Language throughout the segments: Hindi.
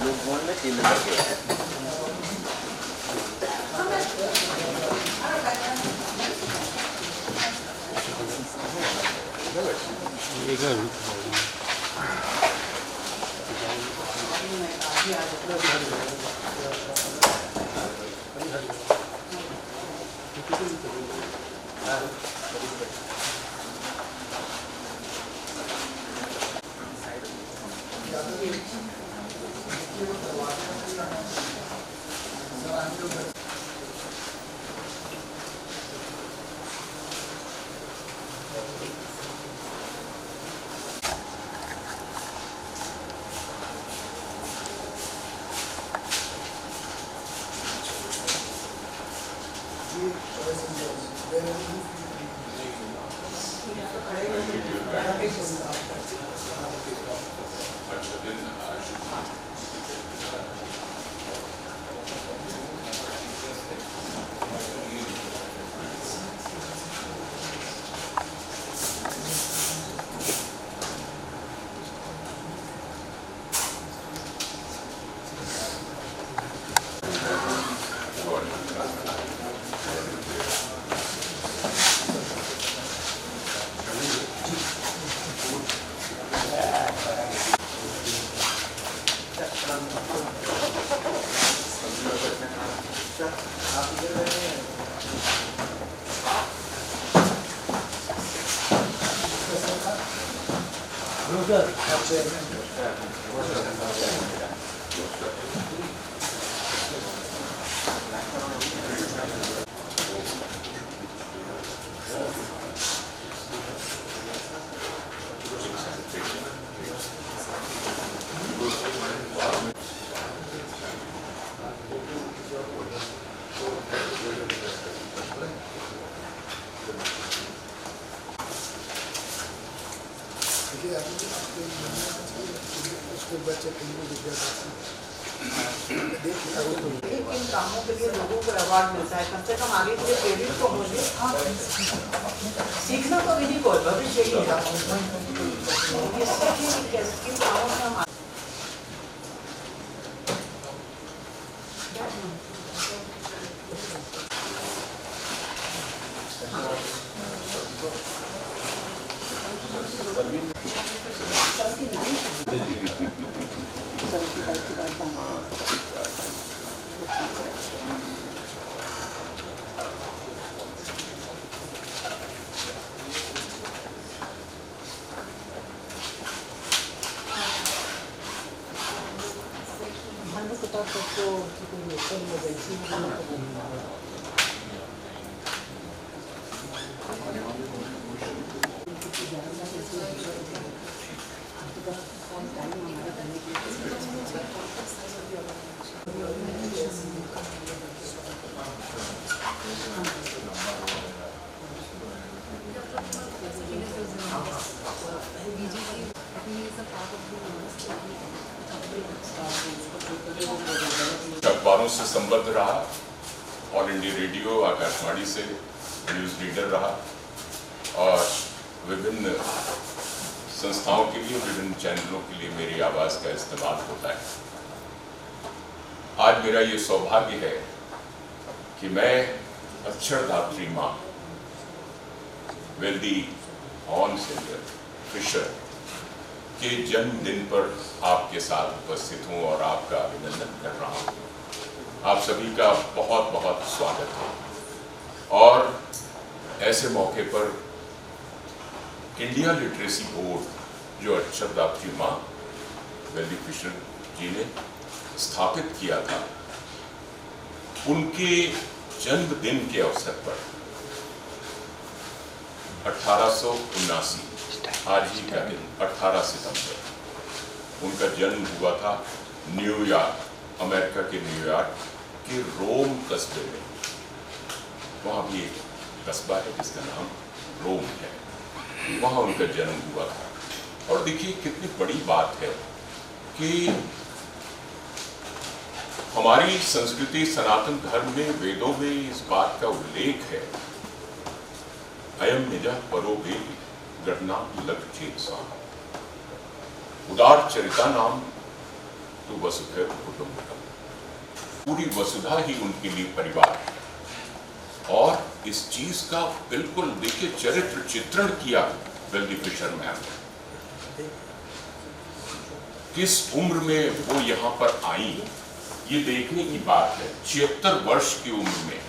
लोग भवन में 3 नंबर के हैं। इन कामों के लिए लोगों को अवार्ड मिलता है, कम से कम आगे के लिए प्रेरित तो होंगे। सीखना तो विधि को भविष्य ही है। किन कामों में हम अखबारों से संबद्ध रहा, ऑल इंडिया रेडियो, आकाशवाणी से न्यूज़ रीडर रहा और विभिन्न संस्थाओं के लिए, विभिन्न चैनलों के लिए मेरी आवाज़ का इस्तेमाल होता है। आज मेरा ये सौभाग्य है कि मैं अक्षरधात्री माँ वेल्दी हॉर्न सीनियर फिशर के जन्मदिन पर आपके साथ उपस्थित हूँ और आपका अभिनंदन कर रहा हूँ। आप सभी का बहुत बहुत स्वागत है। और ऐसे मौके पर इंडिया लिटरेसी बोर्ड जो अक्षरधात्री माँ वेल्दी फिशर जी ने स्थापित किया था, उनके जन्मदिन के अवसर पर 1879 आज ही का दिन 18 सितंबर उनका जन्म हुआ था न्यूयॉर्क, अमेरिका के न्यूयॉर्क के रोम कस्बे में। वहाँ भी एक कस्बा है जिसका नाम रोम है, वहाँ उनका जन्म हुआ था। और देखिए कितनी बड़ी बात है कि हमारी संस्कृति सनातन धर्म में, वेदों में इस बात का उल्लेख है, अयम निजा परो वे घटना लग चेत सा, उदार चरिता नाम तो वसुधैव कुटुंबकम, पूरी वसुधा ही उनके लिए परिवार है। और इस चीज का बिल्कुल देखिए चरित्र चित्रण किया वेल्दी फिशरमैन ने। किस उम्र में वो यहाँ पर आई ये देखने की बात है। 76 वर्ष की उम्र में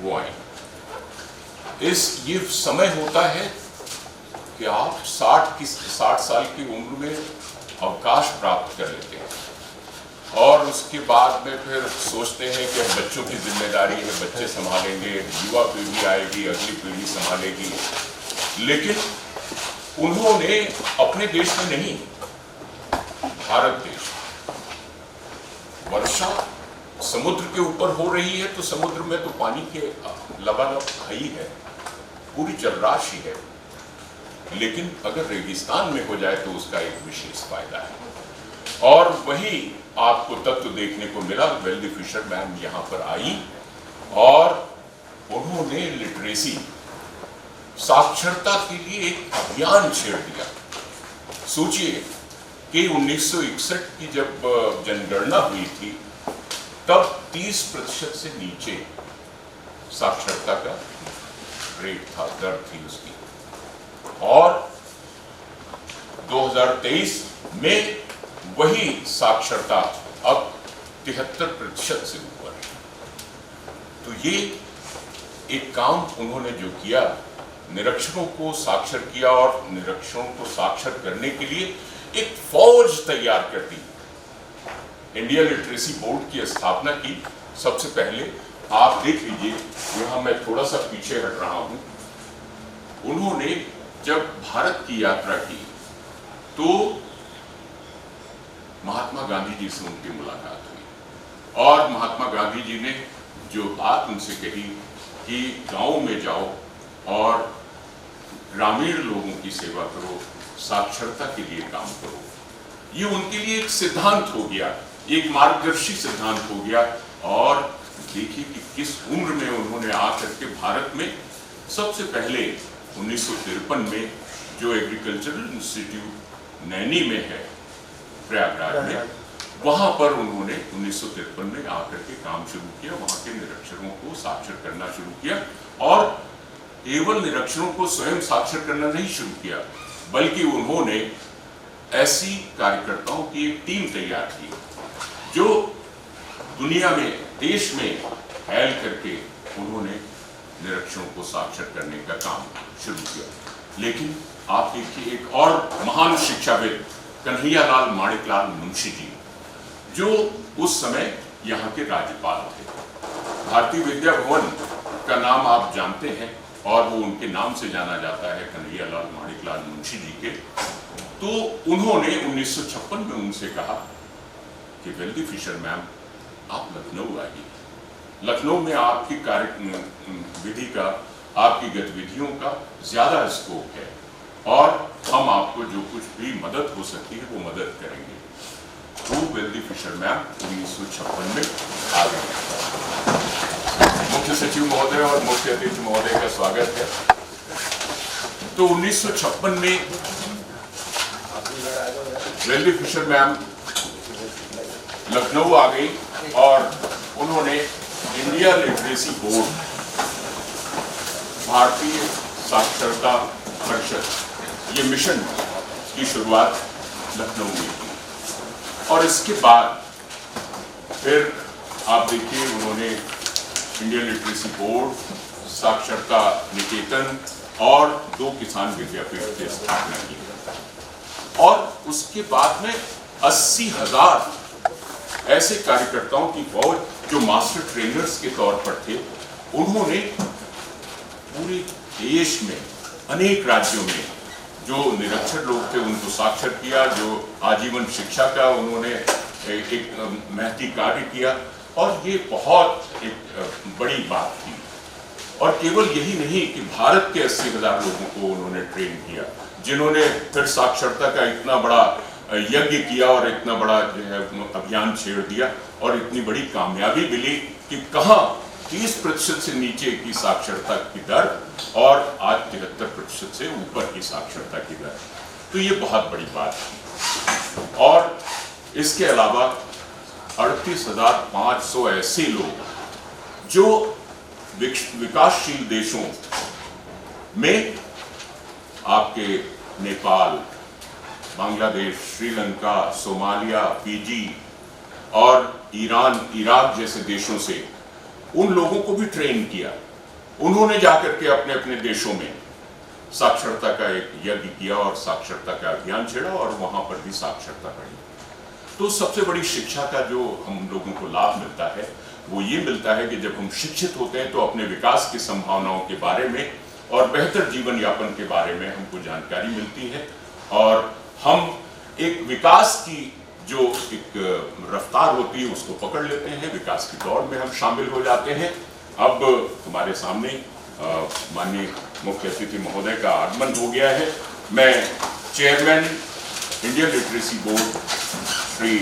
वो आई। ये समय होता है कि आप 60 साल की उम्र में अवकाश प्राप्त कर लेते हैं और उसके बाद में फिर सोचते हैं कि बच्चों की जिम्मेदारी है, बच्चे संभालेंगे, युवा पीढ़ी आएगी, अगली पीढ़ी संभालेगी। लेकिन उन्होंने अपने देश में नहीं, भारत देश, वर्षा समुद्र के ऊपर हो रही है तो समुद्र में तो पानी के लबालब खाई है, पूरी जलराशि है। लेकिन अगर रेगिस्तान में हो जाए तो उसका एक विशेष फायदा है। और वही आपको तत्व देखने को मिला। वेल्दी फिशरमैन यहाँ पर आई और उन्होंने लिटरेसी, साक्षरता के लिए एक अभियान छेड़ दिया। सोचिए कि 1961 की जब जनगणना हुई थी तब 30% से नीचे साक्षरता का रेट था, दर थी उसकी। और 2023 में वही साक्षरता अब 73% से ऊपर है। तो ये एक काम उन्होंने जो किया, निरक्षरों को साक्षर किया और निरक्षरों को साक्षर करने के लिए एक फौज तैयार कर दी। इंडिया लिटरेसी बोर्ड की स्थापना की। सबसे पहले आप देख लीजिए, यहाँ मैं थोड़ा सा पीछे हट रहा हूं। उन्होंने जब भारत की यात्रा की तो महात्मा गांधी जी से उनकी मुलाकात हुई और महात्मा गांधी जी ने जो बात उनसे कही कि गांव में जाओ और ग्रामीण लोगों की सेवा करो, साक्षरता के लिए काम करो, ये उनके लिए एक सिद्धांत हो गया, एक मार्गदर्शी सिद्धांत हो गया। और देखिए कि किस उम्र में उन्होंने आकर के भारत में सबसे पहले 1953 में जो एग्रीकल्चरल इंस्टीट्यूट नैनी में है, प्रयागराज में, वहां पर उन्होंने 1953 में आकर के काम शुरू किया, वहां के निरक्षरों को साक्षर करना शुरू किया। और केवल निरक्षरों को स्वयं साक्षर करना नहीं शुरू किया, बल्कि उन्होंने ऐसी कार्यकर्ताओं की एक टीम तैयार की जो दुनिया में, देश में फैल करके उन्होंने निरक्षरों को साक्षर करने का काम शुरू किया। लेकिन आप देखिए एक और महान शिक्षाविद कन्हैयालाल माणिकलाल मुंशी जी, जो उस समय यहाँ के राज्यपाल थे। भारतीय विद्या भवन का नाम आप जानते हैं और वो उनके नाम से जाना जाता है, कन्हैयालाल माणिकलाल मुंशी जी के। तो उन्होंने 1956 में उनसे कहा कि वेल्दी फिशरमैन, आप लखनऊ आइए। लखनऊ में आपकी कार्य विधि का, आपकी गतिविधियों का ज्यादा स्कोप है और हम आपको जो कुछ भी मदद हो सकती है वो मदद करेंगे। तो वेल्दी फिशरमैन 1956 में आ गए। मुख्य सचिव महोदय और मुख्य अतिथि महोदय का स्वागत है। तो 1956 में वेल्दी फिशरमैन लखनऊ आ गई और उन्होंने इंडिया लिटरेसी बोर्ड, भारतीय साक्षरता परिषद, ये मिशन की शुरुआत लखनऊ में की। और इसके बाद फिर आप देखिए उन्होंने इंडिया लिटरेसी बोर्ड, साक्षरता निकेतन और 2 किसान विद्यापीठ की स्थापना की। और उसके बाद में 80,000 ऐसे कार्यकर्ताओं की फौज जो मास्टर ट्रेनर्स के तौर पर थे, उन्होंने पूरे देश में अनेक राज्यों में जो निरक्षर लोग थे उनको साक्षर किया, जो आजीवन शिक्षा का उन्होंने एक महती कार्य किया। और ये बहुत एक बड़ी बात थी। और केवल यही नहीं कि भारत के 80,000 लोगों को उन्होंने ट्रेन किया, जिन्होंने फिर साक्षरता का इतना बड़ा यज्ञ किया और इतना बड़ा जो है अभियान छेड़ दिया और इतनी बड़ी कामयाबी मिली कि कहाँ 30% से नीचे की साक्षरता की दर और आज 73% से ऊपर की साक्षरता की दर। तो ये बहुत बड़ी बात है। और इसके अलावा 38,500 ऐसे लोग जो विकासशील देशों में, आपके नेपाल, बांग्लादेश, श्रीलंका, सोमालिया, फिजी और ईरान, इराक जैसे देशों से, उन लोगों को भी ट्रेन किया। उन्होंने जाकर के अपने अपने देशों में साक्षरता का एक यज्ञ किया और साक्षरता का अभियान छेड़ा और वहां पर भी साक्षरता बढ़ी। तो सबसे बड़ी शिक्षा का जो हम लोगों को लाभ मिलता है वो ये मिलता है कि जब हम शिक्षित होते हैं तो अपने विकास की संभावनाओं के बारे में और बेहतर जीवन यापन के बारे में हमको जानकारी मिलती है और हम एक विकास की जो एक रफ्तार होती है उसको पकड़ लेते हैं, विकास की दौड़ में हम शामिल हो जाते हैं। अब तुम्हारे सामने माननीय मुख्य अतिथि महोदय का आगमन हो गया है। मैं chairman Indian literacy board Shri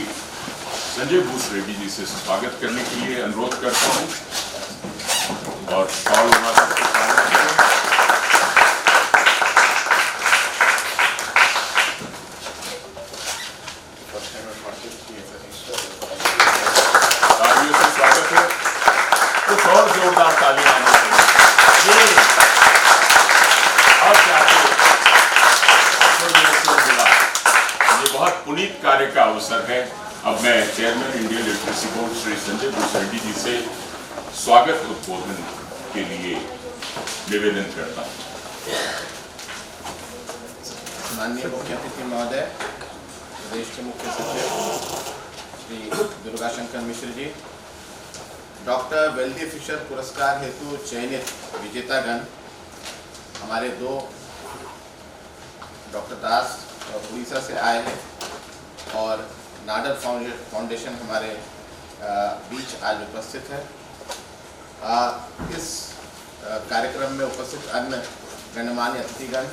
Sanjay Bhus Reddy ji से स्वागत करने के लिए अनुरोध करता हूं और शॉल लगाकर स्वागत करें। तालियों से स्वागत है, कुछ और जोरदार तालियां आनी चाहिए। ये अब जाके मिला, ये बहुत पुनीत कार्य का अवसर है। अब मैं chairman Indian literacy board Shri Sanjay Bhus Reddy ji से स्वागत उद्बोधन के लिए निवेदन करता हूँ। माननीय मुख्य अतिथि महोदय, प्रदेश के मुख्य सचिव Shri Durgashankar Mishra ji, doctor Welthy Fisher पुरस्कार हेतु चयनित विजेतागण, हमारे दो डॉक्टर दास उड़ीसा से आए हैं और नाडर फाउंडेशन हमारे बीच आज उपस्थित है। इस कार्यक्रम में उपस्थित अन्य गणमान्य अतिथिगण,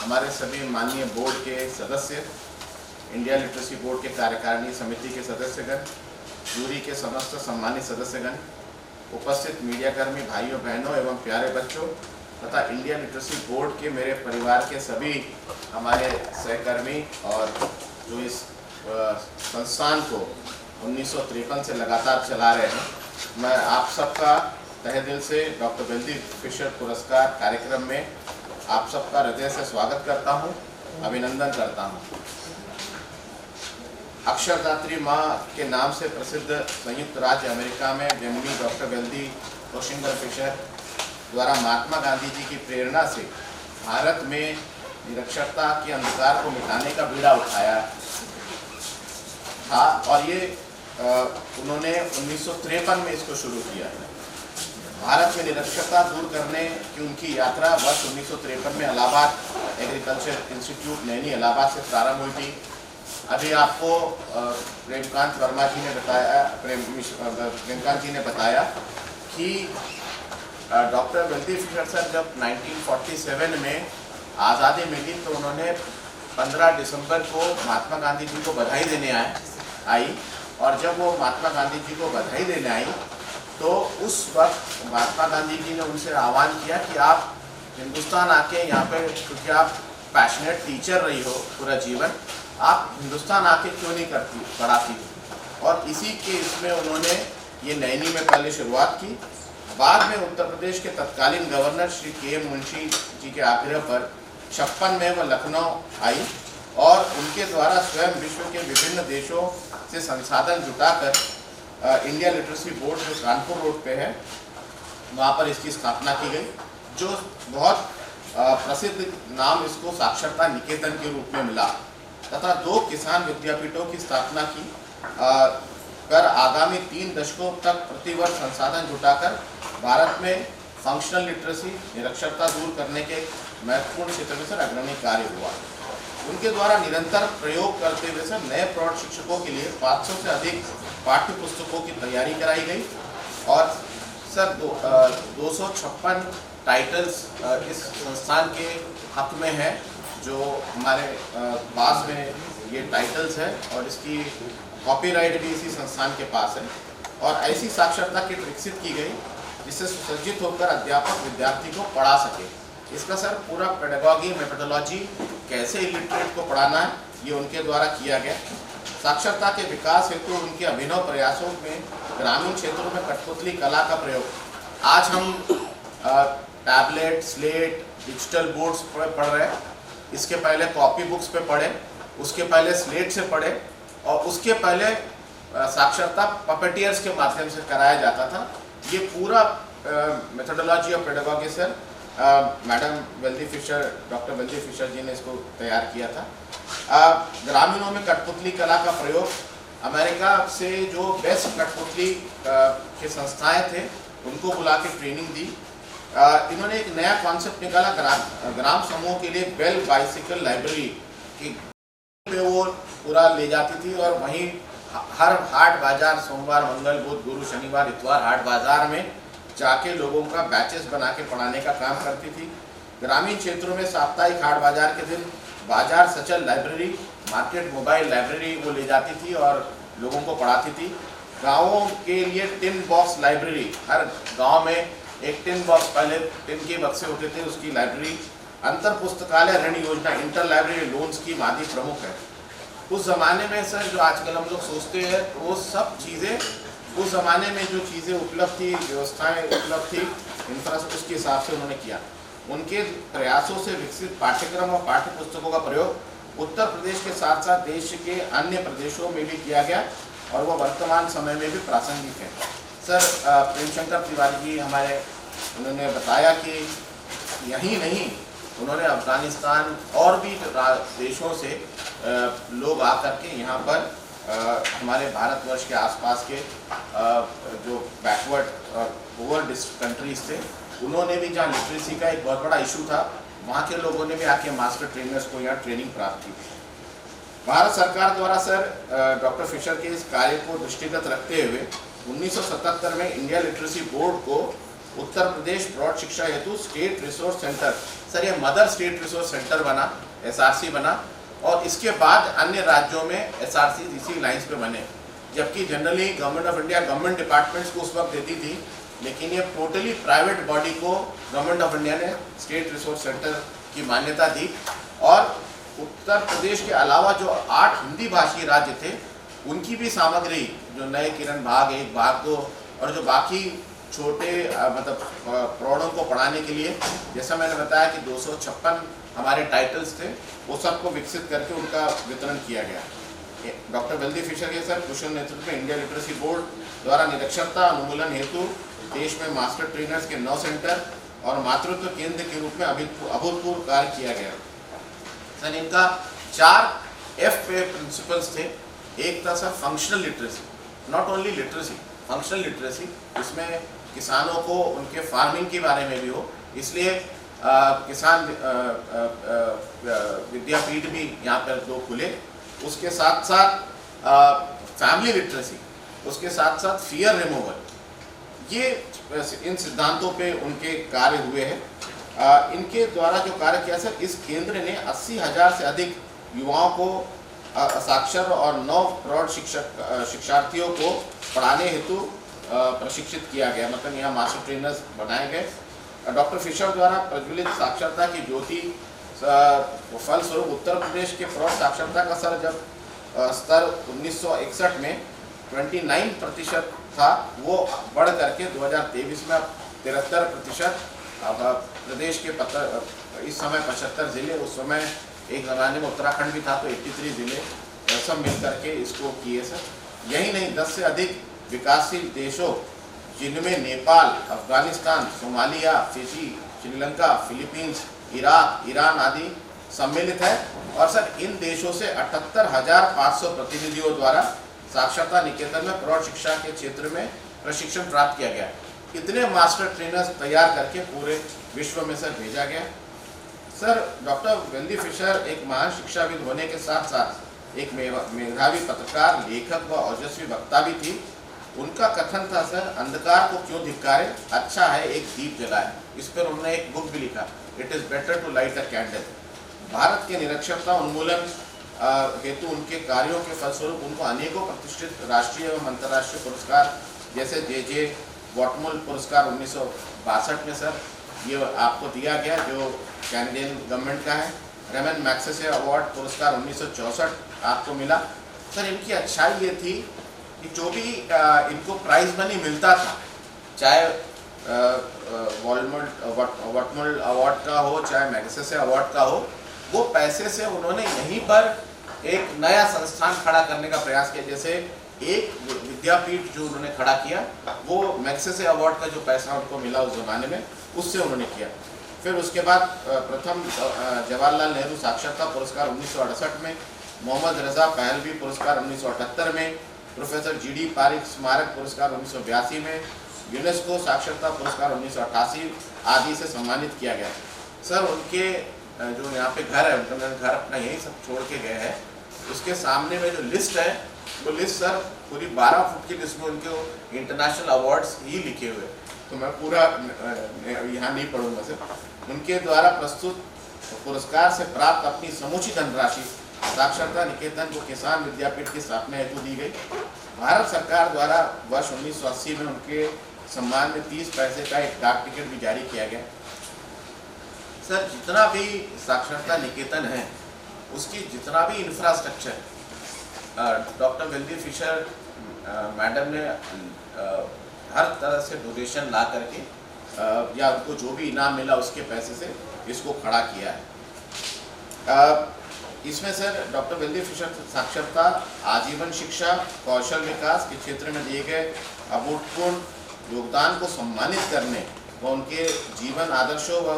हमारे सभी माननीय बोर्ड के सदस्य, इंडिया लिटरेसी बोर्ड के कार्यकारिणी समिति के सदस्यगण, जूरी के समस्त सम्मानित सदस्यगण, उपस्थित मीडियाकर्मी भाइयों बहनों एवं प्यारे बच्चों तथा इंडिया लिटरेसी बोर्ड के मेरे परिवार के सभी हमारे सहकर्मी और जो इस संस्थान को 1953 से लगातार चला रहे हैं, मैं आप सबका तहे दिल से डॉक्टर वेल्दी फिशर पुरस्कार कार्यक्रम में आप सबका हृदय से स्वागत करता हूं, अभिनंदन करता हूं। अक्षरदात्री माँ के नाम से प्रसिद्ध संयुक्त राज्य अमेरिका में जन्मी डॉक्टर वेल्दी कोशिंगर फिशर द्वारा महात्मा गांधी जी की प्रेरणा से भारत में निरक्षरता के अंधकार को मिटाने का बीड़ा उठाया था और ये उन्होंने 1953 में इसको शुरू किया। भारत में निरक्षरता दूर करने की उनकी यात्रा वर्ष 1953 में इलाहाबाद एग्रीकल्चर इंस्टीट्यूट नैनी इलाहाबाद से प्रारंभ हुई थी। अभी आपको प्रेमकांत वर्मा जी ने बताया, प्रेमकांत जी ने बताया कि डॉक्टर वेल्दी फिशर सर जब 1947 में आज़ादी मिली तो उन्होंने 15 दिसंबर को महात्मा गांधी जी को बधाई देने आई और जब वो महात्मा गांधी जी को बधाई देने आई तो उस वक्त महात्मा गांधी जी ने उनसे आह्वान किया कि आप हिंदुस्तान आके यहाँ पे, क्योंकि आप पैशनेट टीचर रही हो पूरा जीवन, आप हिंदुस्तान आके क्यों नहीं पढ़ाती। और इसी के इसमें उन्होंने ये नैनी में पहले शुरुआत की। बाद में उत्तर प्रदेश के तत्कालीन गवर्नर श्री के.एम. मुंशी जी के आग्रह पर 56 में वह लखनऊ आई और उनके द्वारा स्वयं विश्व के विभिन्न देशों से संसाधन जुटाकर इंडिया लिटरेसी बोर्ड जो कानपुर रोड पे है वहाँ पर इसकी स्थापना की गई, जो बहुत प्रसिद्ध नाम इसको साक्षरता निकेतन के रूप में मिला, तथा 2 किसान विद्यापीठों की स्थापना की कर आगामी 3 दशकों तक प्रतिवर्ष संसाधन जुटाकर भारत में फंक्शनल लिटरेसी निरक्षरता दूर करने के महत्वपूर्ण क्षेत्र में सर अग्रणी कार्य हुआ। उनके द्वारा निरंतर प्रयोग करते हुए सर नए प्रौढ़ शिक्षकों के लिए 500 से अधिक पाठ्य पुस्तकों की तैयारी कराई गई और सर 256 टाइटल्स इस संस्थान के हक में है, जो हमारे पास में ये टाइटल्स है और इसकी कॉपीराइट भी इसी संस्थान के पास है। और ऐसी साक्षरता किट विकसित की गई जिससे सुसज्जित होकर अध्यापक विद्यार्थी को पढ़ा सके। इसका सर पूरा पेडागॉजी मेथोडोलॉजी कैसे इलिटरेट को पढ़ाना है ये उनके द्वारा किया गया। साक्षरता के विकास हेतु उनके अभिनव प्रयासों में ग्रामीण क्षेत्रों में कठपुतली कला का प्रयोग। आज हम टैबलेट, स्लेट, डिजिटल बोर्ड्स पर पढ़ रहे हैं। इसके पहले कॉपी बुक्स पे पढ़े, उसके पहले स्लेट से पढ़े और उसके पहले साक्षरता पपेटियर्स के माध्यम से कराया जाता था। ये पूरा methodology of pedagogy sir madam Welthy Fisher, doctor Welthy Fisher ji ने इसको तैयार किया था। ग्रामीणों में कठपुतली कला का प्रयोग, अमेरिका से जो बेस्ट कठपुतली के संस्थाएं थे उनको बुला के ट्रेनिंग दी। इन्होंने एक नया कॉन्सेप्ट निकाला ग्राम समूह के लिए बेल बाइसिकल लाइब्रेरी की पे वो पूरा ले जाती थी और वहीं हर हाट बाजार, सोमवार, मंगल, बुध, गुरु, शनिवार, इतवार हाट बाजार में जाके लोगों का बैचेस बना के पढ़ाने का काम करती थी। ग्रामीण क्षेत्रों में साप्ताहिक हाट बाजार के दिन बाजार सचल लाइब्रेरी, मार्केट मोबाइल लाइब्रेरी वो ले जाती थी और लोगों को पढ़ाती थी। गाँवों के लिए टिन बॉक्स लाइब्रेरी, हर गाँव में एक टिन बॉक्स, पहले टिन के बक्से होते थे, उसकी लाइब्रेरी। अंतर पुस्तकालय ऋण योजना, इंटर लाइब्रेरी लोन्स की मादी प्रमुख है। उस ज़माने में सर जो आजकल हम लोग सोचते हैं वो सब चीज़ें उस ज़माने में जो चीज़ें उपलब्ध थी, व्यवस्थाएं उपलब्ध थी, इंफ्रास्ट्रक्चर, उसके हिसाब से उन्होंने किया। उनके प्रयासों से विकसित पाठ्यक्रम और पाठ्य पुस्तकों का प्रयोग उत्तर प्रदेश के साथ साथ देश के अन्य प्रदेशों में भी किया गया और वो वर्तमान समय में भी प्रासंगिक है। सर प्रेमशंकर तिवारी जी हमारे, उन्होंने बताया कि यही नहीं, उन्होंने अफगानिस्तान और भी देशों से लोग आकर के यहाँ पर हमारे भारतवर्ष के आसपास के जो बैकवर्ड और ओवर कंट्रीज थे, उन्होंने भी, जहाँ लिटरेसी का एक बहुत बड़ा इशू था, वहाँ के लोगों ने भी आके मास्टर ट्रेनर्स को यहाँ ट्रेनिंग प्राप्त की। भारत सरकार द्वारा सर डॉक्टर फिशर के इस कार्य को दृष्टिगत रखते हुए 1977 में इंडिया लिटरेसी बोर्ड को उत्तर प्रदेश प्रौढ़ शिक्षा हेतु स्टेट रिसोर्स सेंटर, सर ये मदर स्टेट रिसोर्स सेंटर बना, SRC बना, और इसके बाद अन्य राज्यों में SRC इसी लाइन्स पे बने। जबकि generally government of India government departments को उस वक्त देती थी, लेकिन ये टोटली प्राइवेट बॉडी को गवर्नमेंट ऑफ इंडिया ने स्टेट रिसोर्स सेंटर की मान्यता दी। और उत्तर प्रदेश के अलावा जो 8 हिंदी भाषी राज्य थे, उनकी भी सामग्री, जो नए किरण भाग 1, भाग 2 और जो बाकी छोटे मतलब प्रौढ़ों को पढ़ाने के लिए, जैसा मैंने बताया कि 256 हमारे टाइटल्स थे, वो सबको विकसित करके उनका वितरण किया गया। डॉक्टर वेल्दी फिशर के सर कुशल नेतृत्व में इंडिया लिटरेसी बोर्ड द्वारा निरक्षरता उन्मूलन हेतु देश में मास्टर ट्रेनर्स के 9 सेंटर और मातृत्व केंद्र के रूप में अभूतपूर्व कार्य किया गया। सर इनका 4 F पे प्रिंसिपल्स थे। एक था sir functional literacy, not only literacy, functional literacy, इसमें किसानों को उनके फार्मिंग के बारे में भी हो, इसलिए किसान विद्यापीठ भी यहाँ पर 2 खुले। उसके साथ साथ फैमिली लिटरेसी, उसके साथ साथ फियर रिमूवल, ये इन सिद्धांतों पे उनके कार्य हुए हैं। इनके द्वारा जो कार्य किया सर, इस केंद्र ने 80,000 से अधिक युवाओं को साक्षर और 9 प्रौढ़ शिक्षार्थियों को पढ़ाने हेतु प्रशिक्षित किया गया, मतलब यहाँ मास्टर ट्रेनर्स बनाए गए। डॉक्टर फिशर द्वारा प्रज्वलित साक्षरता की ज्योति फलस्वरूप उत्तर प्रदेश के प्रौढ़ साक्षरता का सर जब स्तर 1961 में 29% था, वो बढ़ करके 2023 में 73%। अब प्रदेश के इस समय 75 ज़िले, उस समय एक ज़माने में उत्तराखंड भी था तो 83 ज़िले सब मिल करके इसको किए सर। यही नहीं, 10 से अधिक विकासशील देशों जिनमें Nepal, Afghanistan, Somalia, Fiji, Sri Lanka, Philippines, Iraq, Iran आदि सम्मिलित है। और सर इन देशों से 78,500 प्रतिनिधियों द्वारा साक्षरता निकेतन में प्रौढ़ शिक्षा के क्षेत्र में प्रशिक्षण प्राप्त किया गया। इतने मास्टर ट्रेनर्स तैयार करके पूरे विश्व में सर भेजा गया। सर डॉक्टर वेल्दी फिशर एक महान शिक्षाविद होने के साथ साथ एक मेधावी पत्रकार, लेखक व ओजस्वी वक्ता भी थी। उनका कथन था सर, अंधकार को क्यों धिक्कारे, अच्छा है एक दीप जलाए। इस पर उन्होंने एक बुक भी लिखा, it is better to light a candle. Bharat के निरक्षरता उन्मूलन हेतु उनके कार्यों के फलस्वरूप उनको अनेकों प्रतिष्ठित राष्ट्रीय एवं अंतर्राष्ट्रीय पुरस्कार, जैसे जे वॉटमुल पुरस्कार 1962 में सर ये आपको दिया गया, जो कैनेडियन गवर्नमेंट का है। रेमन मैग्सेसे अवार्ड पुरस्कार 1964 आपको मिला। सर इनकी अच्छाई ये थी कि जो भी इनको प्राइज मनी मिलता था, चाहे वॉटमल अवार्ड का हो, चाहे मैग्सेसे अवार्ड का हो, वो पैसे से उन्होंने यहीं पर एक नया संस्थान खड़ा करने का प्रयास किया। जैसे एक विद्यापीठ जो उन्होंने खड़ा किया, वो मैग्सेसे अवार्ड का जो पैसा उनको मिला उस जमाने में, उससे उन्होंने किया। फिर उसके बाद प्रथम जवाहरलाल नेहरू साक्षरता पुरस्कार 1968 में, मोहम्मद रजा पहलवी पुरस्कार 1978 में, प्रोफेसर जीडी पारिक स्मारक पुरस्कार 1982 में, यूनेस्को साक्षरता पुरस्कार 1988 आदि से सम्मानित किया गया। सर उनके जो यहाँ पे घर है, उनका घर अपना यही सब छोड़ के गए हैं, उसके सामने में जो लिस्ट है, वो लिस्ट सर पूरी 12 फुट की लिस्ट में उनके इंटरनेशनल अवार्ड्स ही लिखे हुए, तो मैं पूरा यहाँ नहीं पढ़ूंगा सर। उनके द्वारा प्रस्तुत पुरस्कार से प्राप्त अपनी समूची धनराशि साक्षरता निकेतन को किसान विद्यापीठ की स्थापना हेतु दी गई। भारत सरकार द्वारा वर्ष 1980 में उनके सम्मान में 30 पैसे का एक डाक टिकट भी जारी किया गया। सर जितना भी साक्षरता निकेतन है, उसकी जितना भी infrastructure, doctor Welthy Fisher madam ने हर तरह से डोनेशन ला करके या उनको जो भी इनाम मिला उसके पैसे से इसको खड़ा किया है। इसमें सर डॉक्टर वेल्दी फिशर साक्षरता, आजीवन शिक्षा, कौशल विकास के क्षेत्र में दिए गए अभूतपूर्व योगदान को सम्मानित करने व उनके जीवन आदर्शों व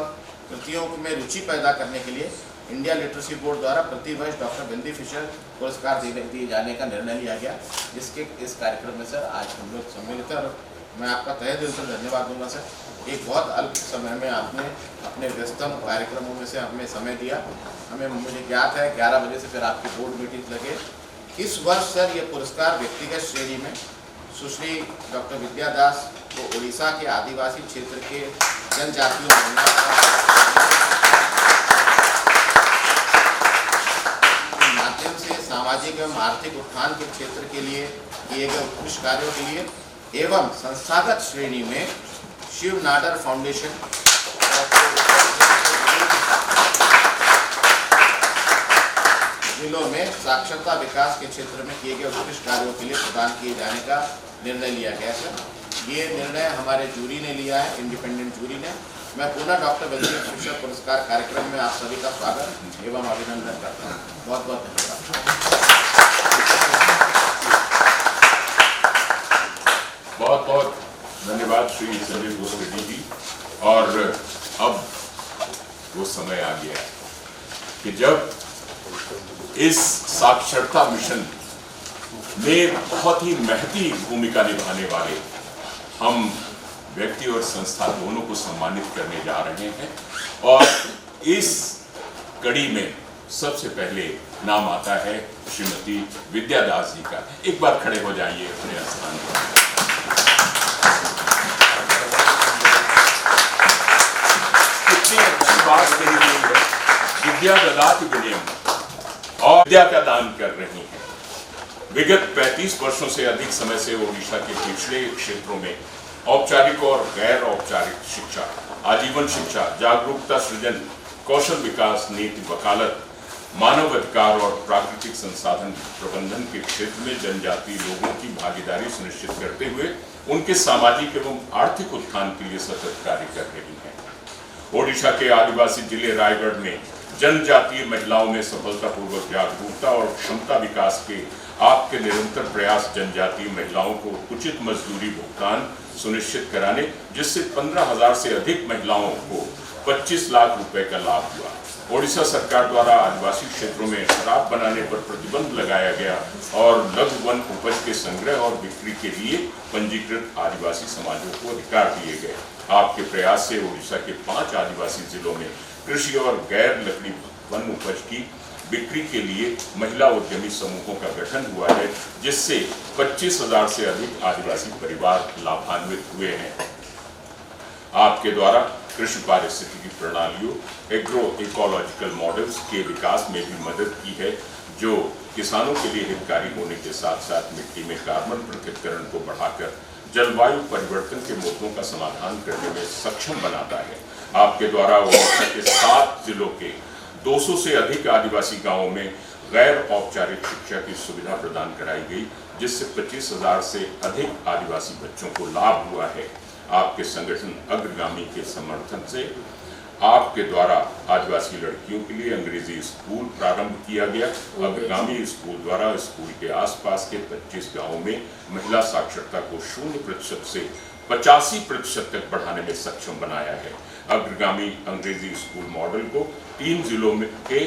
कृतियों में रुचि पैदा करने के लिए इंडिया लिटरेसी बोर्ड द्वारा प्रतिवर्ष डॉक्टर वेल्दी फिशर पुरस्कार दिए जाने का निर्णय लिया गया, जिसके इस कार्यक्रम में सर आज हम लोग सम्मिलित हैं। और मैं आपका तहे दिल से धन्यवाद दूंगा सर। एक बहुत अल्प समय में आपने अपने व्यस्तम कार्यक्रमों में से हमें समय दिया। मुझे ज्ञात है 11 बजे से फिर आपकी बोर्ड मीटिंग लगे। इस वर्ष सर ये पुरस्कार व्यक्तिगत श्रेणी में सुश्री डॉक्टर विद्या दास को उड़ीसा के आदिवासी क्षेत्र के जनजातियों माध्यम से सामाजिक एवं आर्थिक उत्थान के क्षेत्र के लिए किए गए उत्कृष्ट कार्यों के लिए एवं संस्थागत श्रेणी में शिव नाडर फाउंडेशन जिलों में साक्षरता विकास के क्षेत्र में किए गए उत्कृष्ट कार्यों के लिए प्रदान किए जाने का निर्णय लिया गया सर। ये निर्णय हमारे जूरी ने लिया है, इंडिपेंडेंट जूरी ने। मैं पुनः डॉक्टर वेल्दी फिशर पुरस्कार कार्यक्रम में आप सभी का स्वागत एवं अभिनंदन करता हूँ। बहुत बहुत धन्यवाद। बहुत बहुत धन्यवाद श्री संजय भूसरेड्डी जी। और अब वो समय आ गया कि जब इस साक्षरता मिशन में बहुत ही महती भूमिका निभाने वाले हम व्यक्ति और संस्था दोनों को सम्मानित करने जा रहे हैं। और इस कड़ी में सबसे पहले नाम आता है श्रीमती विद्या दास जी का। एक बार खड़े हो जाइए अपने स्थान पर। कितनी अच्छी बात कही गई है, विद्या ददाति विनयम, और विद्या का दान कर रही हैं। विगत 35 वर्षों से अधिक समय से ओडिशा के पिछड़े क्षेत्रों में औपचारिक और गैर औपचारिक शिक्षा, आजीवन शिक्षा, जागरूकता सृजन, कौशल विकास, नीति, वकालत, मानव अधिकार और प्राकृतिक संसाधन प्रबंधन के क्षेत्र में जनजातीय लोगों की भागीदारी सुनिश्चित करते हुए उनके सामाजिक एवं आर्थिक उत्थान के लिए सतत कार्य कर रही हैं। ओडिशा के आदिवासी जिले रायगढ़ में जनजातीय महिलाओं में सफलतापूर्वक जागरूकता और क्षमता विकास के आपके निरंतर प्रयास जनजातीय महिलाओं को उचित मजदूरी भुगतान सुनिश्चित कराने, जिससे 15,000 से अधिक महिलाओं को 25 लाख रुपए का लाभ हुआ। ओडिशा सरकार द्वारा आदिवासी क्षेत्रों में शराब बनाने पर प्रतिबंध लगाया गया और लघु वन उपज के संग्रह और बिक्री के लिए पंजीकृत आदिवासी समाजों को अधिकार दिए गए। आपके प्रयास से ओडिशा के 5 आदिवासी जिलों में कृषि और गैर लकड़ी वन उपज की बिक्री के लिए महिला उद्यमी समूहों का गठन हुआ है, जिससे 25,000 से अधिक आदिवासी परिवार लाभान्वित हुए हैं। आपके द्वारा कृषि पारिस्थितिकी प्रणालियों, एग्रो इकोलॉजिकल मॉडल्स के विकास में भी मदद की है, जो किसानों के लिए हितकारी होने के साथ साथ मिट्टी में कार्बन पृथक्करण को बढ़ाकर जलवायु परिवर्तन के मुद्दों का समाधान करने में सक्षम बनाता है। आपके द्वारा ओडिशा के 7 जिलों के 200 से अधिक आदिवासी गांवों में गैर औपचारिक शिक्षा की सुविधा प्रदान कराई गई, जिससे 25,000 से अधिक आदिवासी बच्चों को लाभ हुआ है। आपके संगठन अग्रगामी के समर्थन से आपके द्वारा आदिवासी लड़कियों के लिए अंग्रेजी स्कूल प्रारंभ किया गया। अग्रगामी स्कूल द्वारा स्कूल के आसपास के 25 गांवों में महिला साक्षरता को 0% से 85% तक बढ़ाने में सक्षम बनाया है। अग्रगामी अंग्रेजी स्कूल मॉडल को 3 जिलों में के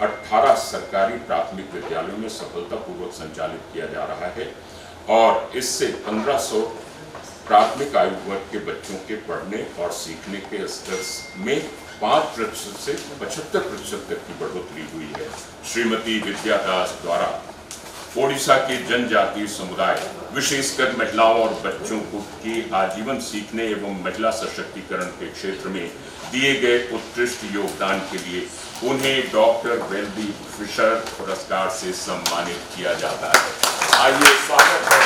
18 सरकारी प्राथमिक विद्यालयों में सफलतापूर्वक संचालित किया जा रहा है और इससे 1500 प्राथमिक आयु वर्ग के बच्चों के पढ़ने और सीखने के स्तर में 5% से 75% तक की बढ़ोतरी हुई है। श्रीमती विद्या दास द्वारा ओडिशा के जनजातीय समुदाय, विशेषकर महिलाओं और बच्चों को के आजीवन सीखने एवं महिला सशक्तिकरण के क्षेत्र में दिए गए उत्कृष्ट योगदान के लिए उन्हें डॉक्टर वेल्दी फिशर पुरस्कार से सम्मानित किया जाता है। आइए स्वागत है।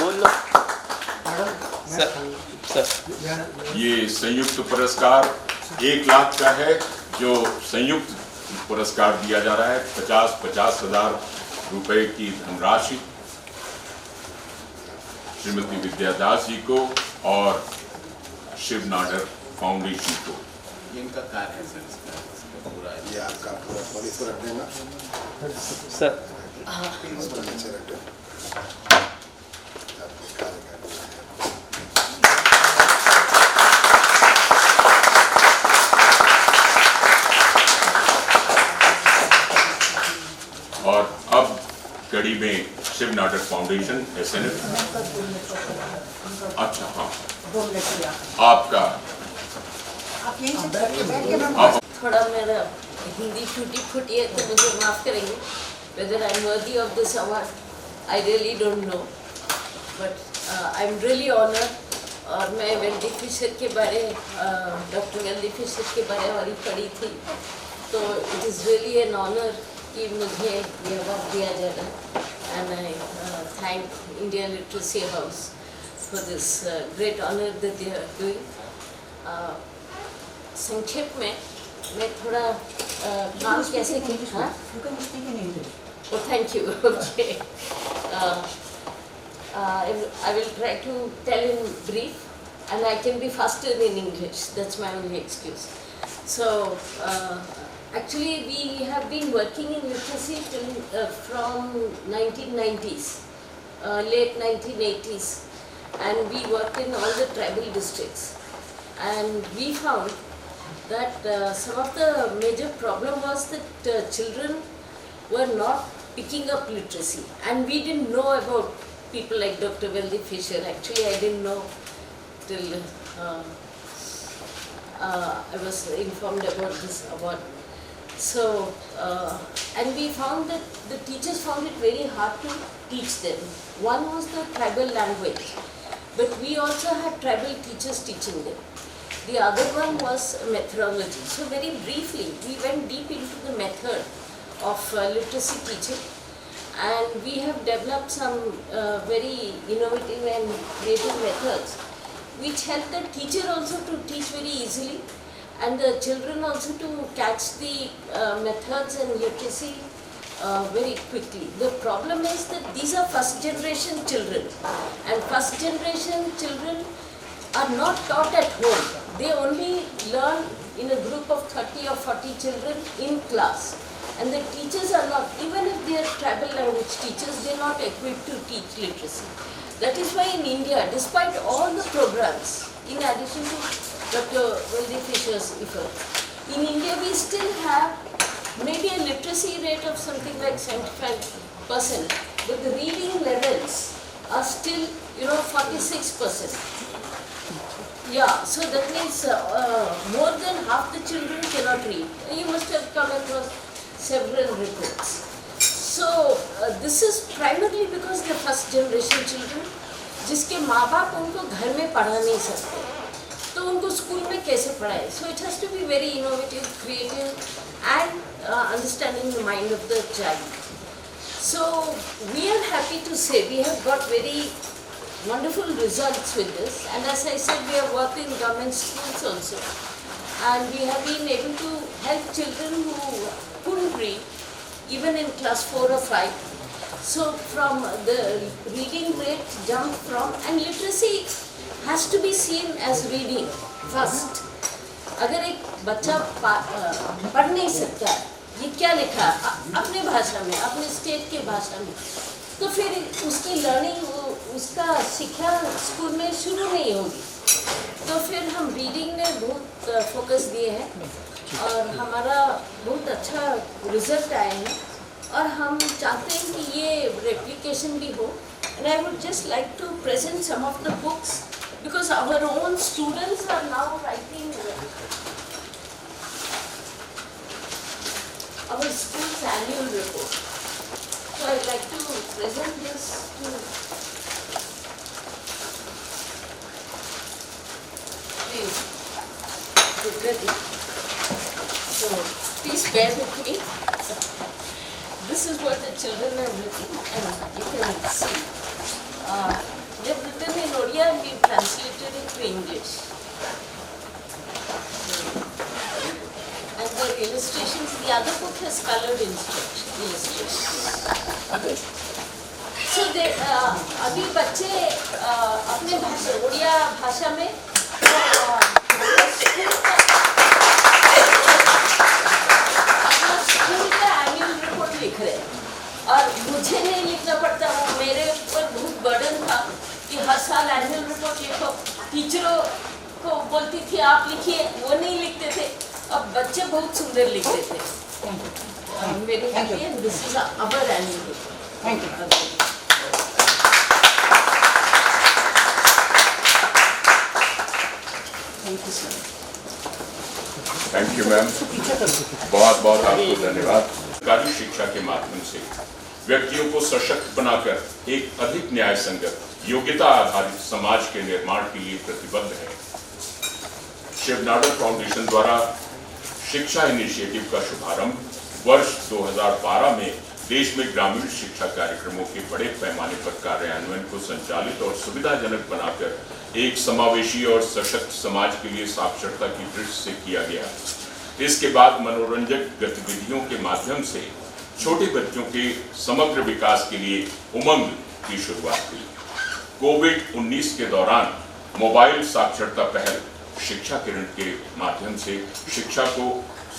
बोल लो। ये संयुक्त पुरस्कार 1 लाख का है, जो संयुक्त पुरस्कार दिया जा रहा है। 50,000 रुपए की धनराशि श्रीमती विद्या दास जी को और शिव नाडर फाउंडेशन को। इनका कार्य है सर, इसका पूरा ये आपका पूरा पॉलिसी रख देना सर। इसको नीचे रख दो। आपके कार्य का और अब कड़ी में शिव नाडर फाउंडेशन SNF। अच्छा हाँ, आपका आप यहीं से बैठ के मैं थोड़ा मेरा हिंदी टूटी फूटी है तो मुझे माफ़ करेंगे। Whether I'm worthy of this award, I really don't know, but I'm really honored। और मैं वेल्दी फिशर के बारे डॉक्टर वेल्दी फिशर के बारे में पढ़ी थी, तो it is really an honour कि मुझे ये अवार्ड दिया जा रहा है। And I thank India literacy house for this great honour that they are doing. संक्षेप में मैं थोड़ा काम कैसे की। हाँ, oh thank you। Okay, I will try to tell in brief, and I can be faster in English. That's my only excuse. So actually we have been working in literacy from 1990s, late 1980s, and we worked in all the tribal districts, and we found that some of the major problem was that children were not picking up literacy, and we didn't know about people like Dr. Weldie Fisher. Actually, I didn't know till I was informed about this award. So, and we found that the teachers found it very hard to teach them. One was the tribal language, but we also had tribal teachers teaching them. The other one was methodology. So very briefly, we went deep into the method of literacy teaching, and we have developed some very innovative and creative methods which help the teacher also to teach very easily, and the children also to catch the methods and literacy very quickly. The problem is that these are first generation children, and first generation children are not taught at home. They only learn in a group of 30 or 40 children in class, and the teachers are not, even if they are tribal language teachers, they are not equipped to teach literacy. That is why in India, despite all the programs, in addition to Dr. Weldie Fisher's effort, in India we still have maybe a literacy rate of something like 75%, but the reading levels are still, 46%. Yeah, so that means more than half the children cannot read. You must have come across several reports. So this is primarily because the first generation children, जिसके माँ बाप उनको घर में पढ़ा नहीं सकते, तो उनको स्कूल में कैसे पढ़ाए? So it has to be very innovative, creative, and understanding the mind of the child. So we are happy to say we have got very wonderful results with this. And as I said, we have worked in government schools also. And we have been able to help children who couldn't read, even in class 4 or 5. So from the reading rate jump from, and literacy has to be seen as reading first. अगर एक बच्चा पढ़ नहीं सकता है, ये क्या लिखा अपने भाषा में, अपने स्टेट के भाषा में, तो फिर उसकी लर्निंग, उसका शिक्षा स्कूल में शुरू नहीं होगी. तो फिर हम रीडिंग में बहुत फोकस दिए हैं और हमारा बहुत अच्छा रिजल्ट आए हैं और हम चाहते हैं कि ये रेप्लिकेशन भी हो. And I would just like to present some of the books because our own students are now writing our school's annual report. So I'd like to present this to please get ready. So please bear with me. This is what the children have written, and you can see. They've written in Odia and we've translated it to English. And the illustrations, the other book has colored illustrations. Okay. So they, अभी बच्चे अपने भाषा, ओडिया भाषा में अपना स्कूल का एनुअल रिपोर्ट लिख रहे हैं और मुझे नहीं लिखना पड़ता. वो मेरे ऊपर बहुत बर्डन था कि हर साल एनुअल रिपोर्ट लिखो. टीचरों को बोलती थी आप लिखिए, वो नहीं लिखते थे. अब बच्चे बहुत सुंदर लिखते थे. मेरे लिए this is our annual report. Thank you. Thank you sir. Thank you ma'am, बहुत बहुत आपको धन्यवाद. सरकारी शिक्षा के माध्यम से व्यक्तियों को सशक्त बनाकर एक अधिक न्याय संगत, योग्यता आधारित समाज के निर्माण के लिए प्रतिबद्ध है. शिव नाडर फाउंडेशन द्वारा शिक्षा इनिशिएटिव का शुभारंभ वर्ष 2012 में देश में ग्रामीण शिक्षा कार्यक्रमों के बड़े पैमाने पर कार्यान्वयन को संचालित और सुविधाजनक बनाकर एक समावेशी और सशक्त समाज के लिए साक्षरता की दृष्टि से किया गया. इसके बाद मनोरंजक गतिविधियों के माध्यम से छोटे बच्चों के समग्र विकास के लिए उमंग की शुरुआत हुई. कोविड-19 के दौरान मोबाइल साक्षरता पहल शिक्षा किरण के माध्यम से शिक्षा को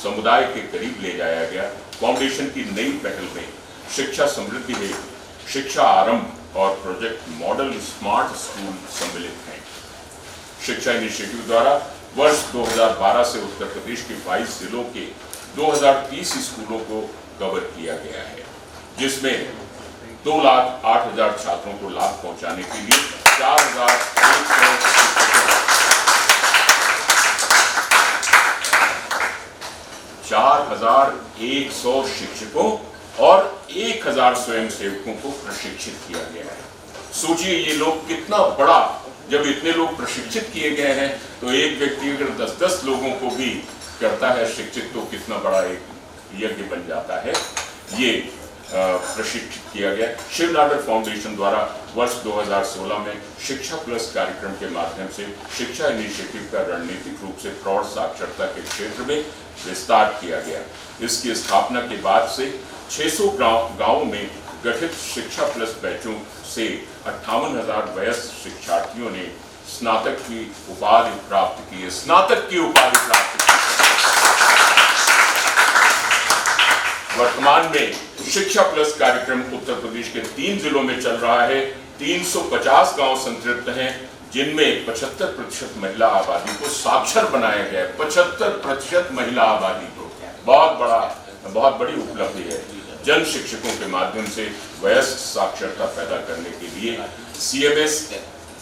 समुदाय के करीब ले जाया गया. फाउंडेशन की नई पहल में शिक्षा समृद्धि है, शिक्षा आरंभ और प्रोजेक्ट मॉडल स्मार्ट स्कूल सम्मिलित हैं. शिक्षा इनिशिएटिव द्वारा वर्ष 2012 से उत्तर प्रदेश के 22 जिलों के 2030 स्कूलों को कवर किया गया है, जिसमें 2,08,000 छात्रों को लाभ पहुंचाने के लिए 4,100 शिक्षकों और 1,000 स्वयंसेवकों को प्रशिक्षित किया गया है. सोचिए ये लोग कितना बड़ा, जब इतने लोग प्रशिक्षित किए गए हैं तो एक व्यक्ति अगर 10-10 लोगों को भी करता है शिक्षित तो कितना बड़ा एक यज्ञ बन जाता है. ये प्रशिक्षित किया गया. शिव नाडर फाउंडेशन द्वारा वर्ष 2016 में शिक्षा प्लस कार्यक्रम के माध्यम से शिक्षा इनिशिएटिव का रणनीतिक रूप से प्रौढ़ साक्षरता के क्षेत्र में विस्तार किया गया. इसकी स्थापना के बाद से 600 गांवों में गठित शिक्षा प्लस बैचों से 58,000 वयस्क शिक्षार्थियों ने स्नातक की उपाधि प्राप्त की है. वर्तमान में शिक्षा प्लस कार्यक्रम उत्तर प्रदेश के 3 जिलों में चल रहा है. 350 गांव संतृप्त हैं, जिनमें 75% महिला आबादी को साक्षर बनाया गया है. 75% महिला आबादी को बहुत बड़ी उपलब्धि है. जन शिक्षकों के माध्यम से वयस्क साक्षरता पैदा करने के लिए CMS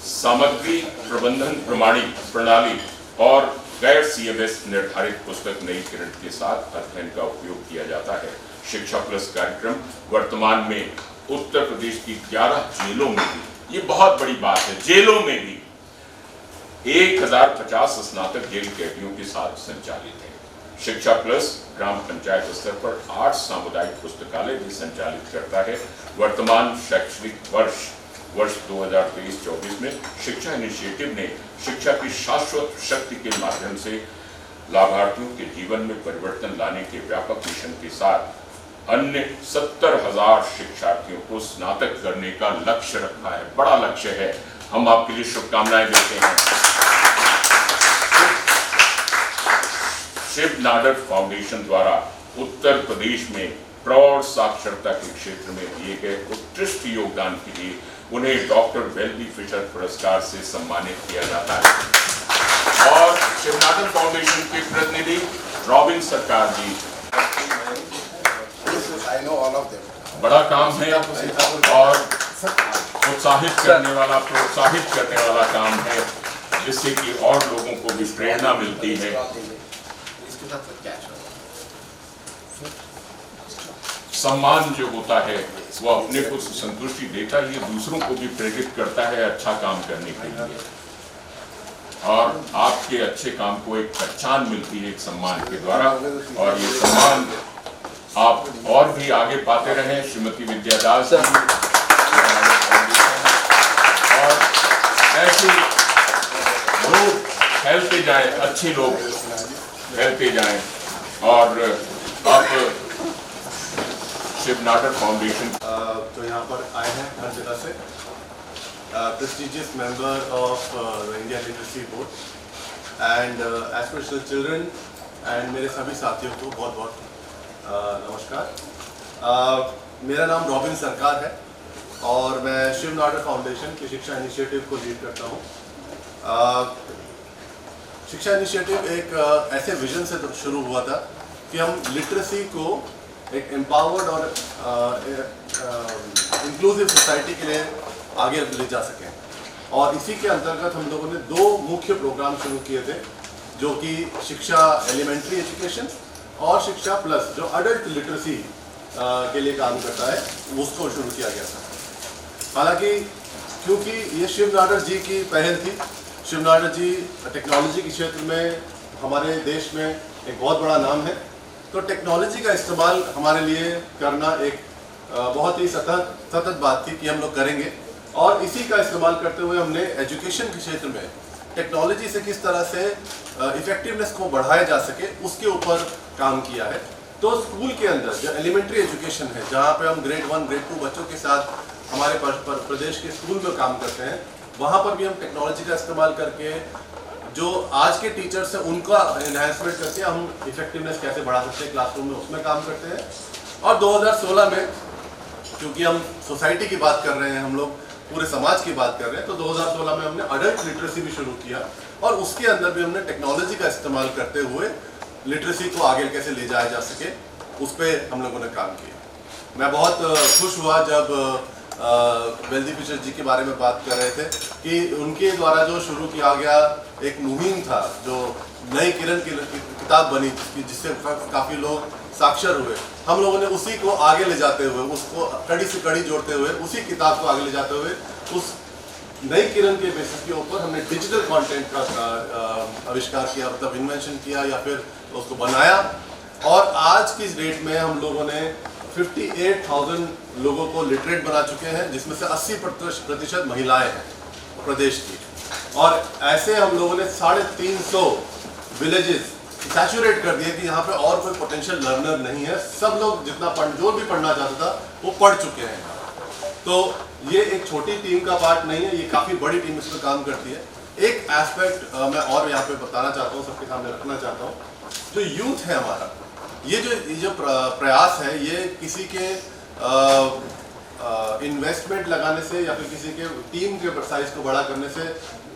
सामग्री प्रबंधन प्रणाली और गैर CMS निर्धारित पुस्तक नई किरण के साथ अध्ययन का उपयोग किया जाता है. शिक्षा प्लस कार्यक्रम वर्तमान में उत्तर प्रदेश की 11 जेलों में भी, ये बहुत बड़ी बात है, जेलों में भी 1050 स्नातक जेल कैदियों के साथ संचालित है. शिक्षा प्लस ग्राम पंचायत स्तर पर 8 सामुदायिक पुस्तकालय भी संचालित करता है. वर्तमान शैक्षणिक वर्ष वर्ष 2023-24 में शिक्षा इनिशिएटिव ने शिक्षा की शाश्वत शक्ति के माध्यम से लाभार्थियों के जीवन में परिवर्तन लाने के व्यापक मिशन के साथ अन्य 70,000 शिक्षार्थियों को स्नातक करने का लक्ष्य रखा है। बड़ा लक्ष्य है, हम आपके लिए शुभकामनाएं देते हैं। शिव नाडर फाउंडेशन द्वारा उत्तर प्रदेश में प्रौढ़ साक्षरता के क्षेत्र में दिए गए उत्कृष्ट योगदान के लिए उन्हें डॉक्टर वेल्दी फिशर पुरस्कार से सम्मानित किया जाता है। और शिव नाडर फाउंडेशन के प्रतिनिधि रॉबिन सरकार जी, I know all of them. बड़ा काम है और प्रोत्साहित करने वाला काम है, जिससे कि और लोगों को भी प्रेरणा मिलती है। सम्मान जो होता है वो अपने को संतुष्टि देता है, ये दूसरों को भी प्रेरित करता है अच्छा काम करने के लिए, और आपके अच्छे काम को एक पहचान मिलती है एक सम्मान के द्वारा, और ये सम्मान आप और भी आगे पाते रहें। श्रीमती विद्यादास जी और ऐसे लोग फैलते जाएं, अच्छे लोग फैलते जाएं, और आप शिव नाडर फाउंडेशन तो यहाँ पर आए हैं हर जगह से, prestigious member of India literacy board and aspirational children and मेरे सभी साथियों को बहुत बहुत नमस्कार। मेरा नाम रॉबिन सरकार है और मैं शिव नाडर फाउंडेशन की शिक्षा इनिशिएटिव को लीड करता हूँ। शिक्षा इनिशिएटिव एक ऐसे विजन से शुरू हुआ था कि हम लिटरेसी को एक एम्पावर्ड और इंक्लूसिव सोसाइटी के लिए आगे ले जा सकें, और इसी के अंतर्गत हम लोगों ने 2 मुख्य प्रोग्राम शुरू किए थे, जो कि शिक्षा एलिमेंट्री एजुकेशन और शिक्षा प्लस जो अडल्ट लिटरेसी के लिए काम करता है, उसको शुरू किया गया था। हालांकि क्योंकि ये शिव नाडर जी की पहल थी, शिव नाडर जी टेक्नोलॉजी के क्षेत्र में हमारे देश में एक बहुत बड़ा नाम है, तो टेक्नोलॉजी का इस्तेमाल हमारे लिए करना एक बहुत ही सतत बात थी कि हम लोग करेंगे, और इसी का इस्तेमाल करते हुए हमने एजुकेशन के क्षेत्र में टेक्नोलॉजी से किस तरह से इफेक्टिवनेस को बढ़ाया जा सके उसके ऊपर काम किया है। तो स्कूल के अंदर जो एलिमेंट्री एजुकेशन है, जहाँ पे हम ग्रेड 1 ग्रेड 2 बच्चों के साथ हमारे प्रदेश के स्कूल में काम करते हैं, वहाँ पर भी हम टेक्नोलॉजी का इस्तेमाल करके जो आज के टीचर्स हैं उनका एनहांसमेंट करके हम इफेक्टिवनेस कैसे बढ़ा सकते हैं क्लासरूम में, उसमें काम करते हैं। और 2016 में, क्योंकि हम सोसाइटी की बात कर रहे हैं, हम लोग पूरे समाज की बात कर रहे हैं, तो 2016 में हमने अडल्ट लिटरेसी भी शुरू किया, और उसके अंदर भी हमने टेक्नोलॉजी का इस्तेमाल करते हुए लिटरेसी को आगे कैसे ले जाया जा सके उस पर हम लोगों ने काम किया। मैं बहुत खुश हुआ जब वेल्दी फिशर जी के बारे में बात कर रहे थे कि उनके द्वारा जो शुरू किया गया एक मुहिम था, जो नई किरण की किताब बनी, जिससे काफ़ी लोग साक्षर हुए, हम लोगों ने उसी को आगे ले जाते हुए, उसको कड़ी से कड़ी जोड़ते हुए, उसी किताब को आगे ले जाते हुए उस नई किरण के बेसिस के ऊपर हमने डिजिटल कंटेंट का आविष्कार किया, मतलब इन्वेंशन किया या फिर उसको बनाया, और आज की डेट में हम लोगों ने 58,000 लोगों को लिटरेट बना चुके हैं, जिसमें से 80% महिलाएं हैं प्रदेश की, और ऐसे हम लोगों ने 350 विलेजेस सैचुरेट कर दिए कि यहाँ पे और कोई पोटेंशियल लर्नर नहीं है, सब लोग जो भी पढ़ना चाहता था वो पढ़ चुके हैं। तो ये एक छोटी टीम का पार्ट नहीं है, ये काफ़ी बड़ी टीम इसमें काम करती है। एक एस्पेक्ट मैं और यहाँ पे बताना चाहता हूँ, सबके सामने रखना चाहता हूँ, जो यूथ है हमारा, ये जो प्रयास है, ये किसी के इन्वेस्टमेंट लगाने से या फिर किसी के टीम के साइज को बड़ा करने से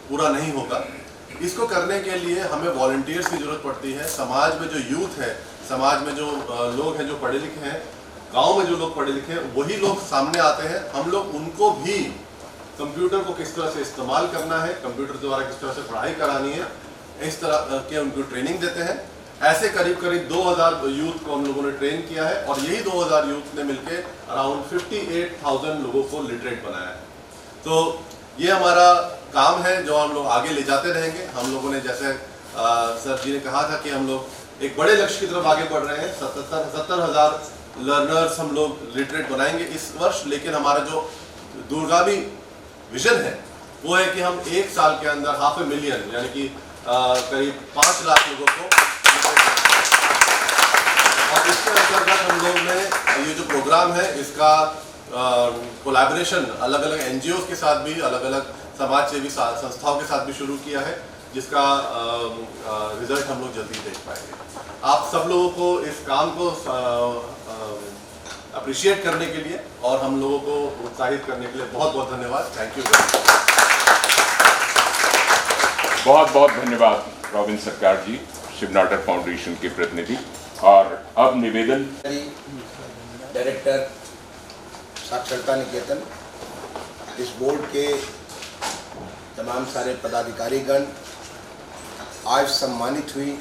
पूरा नहीं होगा। इसको करने के लिए हमें वॉलंटियर्स की ज़रूरत पड़ती है। समाज में जो यूथ है, समाज में जो लोग हैं जो पढ़े लिखे हैं, गांव में जो लोग पढ़े लिखे हैं, वही लोग सामने आते हैं। हम लोग उनको भी कंप्यूटर को किस तरह से इस्तेमाल करना है, कंप्यूटर द्वारा किस तरह से पढ़ाई करानी है, इस तरह के उनको ट्रेनिंग देते हैं। ऐसे करीब 2000 यूथ को हम लोगों ने ट्रेन किया है, और यही 2000 यूथ ने मिलके अराउंड 58,000 लोगों को लिटरेट बनाया है। तो ये हमारा काम है जो हम लोग आगे ले जाते रहेंगे। हम लोगों ने, जैसे सर जी ने कहा था कि हम लोग एक बड़े लक्ष्य की तरफ आगे बढ़ रहे हैं। 70,000 लर्नर्स हम लोग लिटरेट बनाएंगे इस वर्ष, लेकिन हमारा जो दूरगामी विजन है वो है कि हम 1 साल के अंदर 500,000 यानी कि करीब 5 लाख लोगों को, और इसके अंतर्गत हम लोग ने ये जो प्रोग्राम है इसका कोलैबोरेशन अलग अलग NGOs के साथ भी, अलग अलग समाज सेवी संस्थाओं के साथ भी शुरू किया है, जिसका रिजल्ट हम लोग जल्दी देख पाएंगे। आप सब लोगों को इस काम को अप्रिशिएट करने के लिए और हम लोगों को उत्साहित करने के लिए बहुत बहुत धन्यवाद। Thank you very much. बहुत बहुत धन्यवाद रॉबिन सरकार जी, शिव नाडर फाउंडेशन के प्रतिनिधि। और अब निवेदन डायरेक्टर साक्षरता निकेतन, इस बोर्ड के तमाम सारे पदाधिकारीगण, आज सम्मानित हुई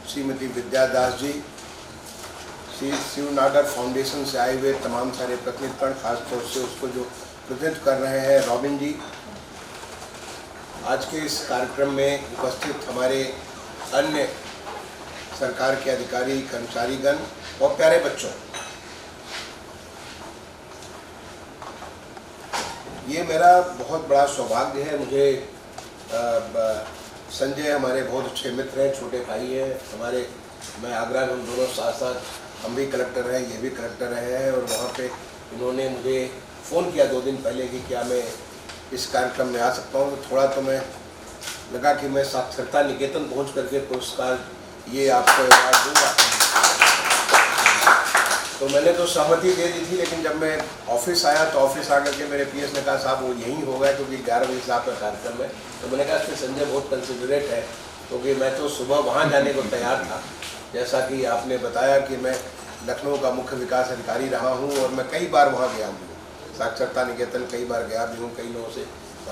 श्रीमती विद्या दास जी, श्री शिव नाडर फाउंडेशन से आए हुए तमाम सारे प्रतिनिधिगण, खासतौर से उसको जो प्रतिनिधित्व कर रहे हैं रॉबिन जी, आज के इस कार्यक्रम में उपस्थित हमारे अन्य सरकार के अधिकारी, कर्मचारीगण और प्यारे बच्चों, ये मेरा बहुत बड़ा सौभाग्य है। मुझे संजय हमारे बहुत अच्छे मित्र हैं, छोटे भाई हैं हमारे। मैं आगरा में, हम दोनों साथ साथ, हम भी कलेक्टर रहे, ये भी कलेक्टर रहे हैं, और वहाँ पे इन्होंने मुझे फ़ोन किया 2 दिन पहले कि क्या मैं इस कार्यक्रम में आ सकता हूँ। तो थोड़ा तो मैं लगा कि मैं साक्षरता निकेतन पहुँच करके पुरस्कार ये आपको अवार्ड दूँगा, तो मैंने तो सहमति दे दी थी। लेकिन जब मैं ऑफिस आया तो ऑफिस आकर के मेरे PS ने कहा साहब वो यहीं होगा क्योंकि 11 बजे से आपका कार्यक्रम है। तो मैंने कहा कि संजय बहुत कंसिडरेट है, क्योंकि मैं तो सुबह वहाँ जाने को तैयार था। जैसा कि आपने बताया कि मैं लखनऊ का मुख्य विकास अधिकारी रहा हूँ और मैं कई बार वहाँ गया हूँ, साक्षरता निकेतन कई बार गया भी हूँ, कई लोगों से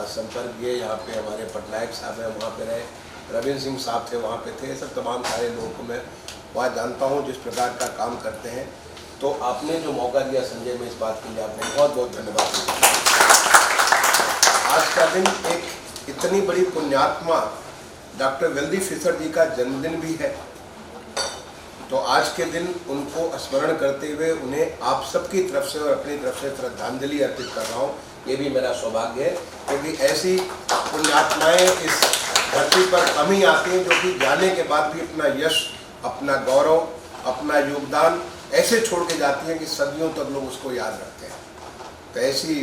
संपर्क किए। यहाँ पे हमारे पटनायक साहब हैं, वहाँ पे रहे, रविंद्र सिंह साहब थे, वहाँ पे थे, सब तमाम सारे लोगों को मैं वहाँ जानता हूँ जिस प्रकार का काम करते हैं। तो आपने जो मौका दिया संजय में, इस बात के लिए आपने बहुत बहुत धन्यवाद। आज का दिन एक इतनी बड़ी पुण्यात्मा डॉक्टर वेल्दी फिशर जी का जन्मदिन भी है, तो आज के दिन उनको स्मरण करते हुए उन्हें आप सबकी तरफ से और अपनी तरफ से श्रद्धांजलि अर्पित कर रहा हूँ। ये भी मेरा सौभाग्य है, क्योंकि ऐसी पुण्यात्माएं इस धरती पर कम ही आती हैं जो कि जाने के बाद भी अपना यश, अपना गौरव, अपना योगदान ऐसे छोड़ के जाती हैं कि सदियों तक लोग उसको याद रखते हैं। तो ऐसी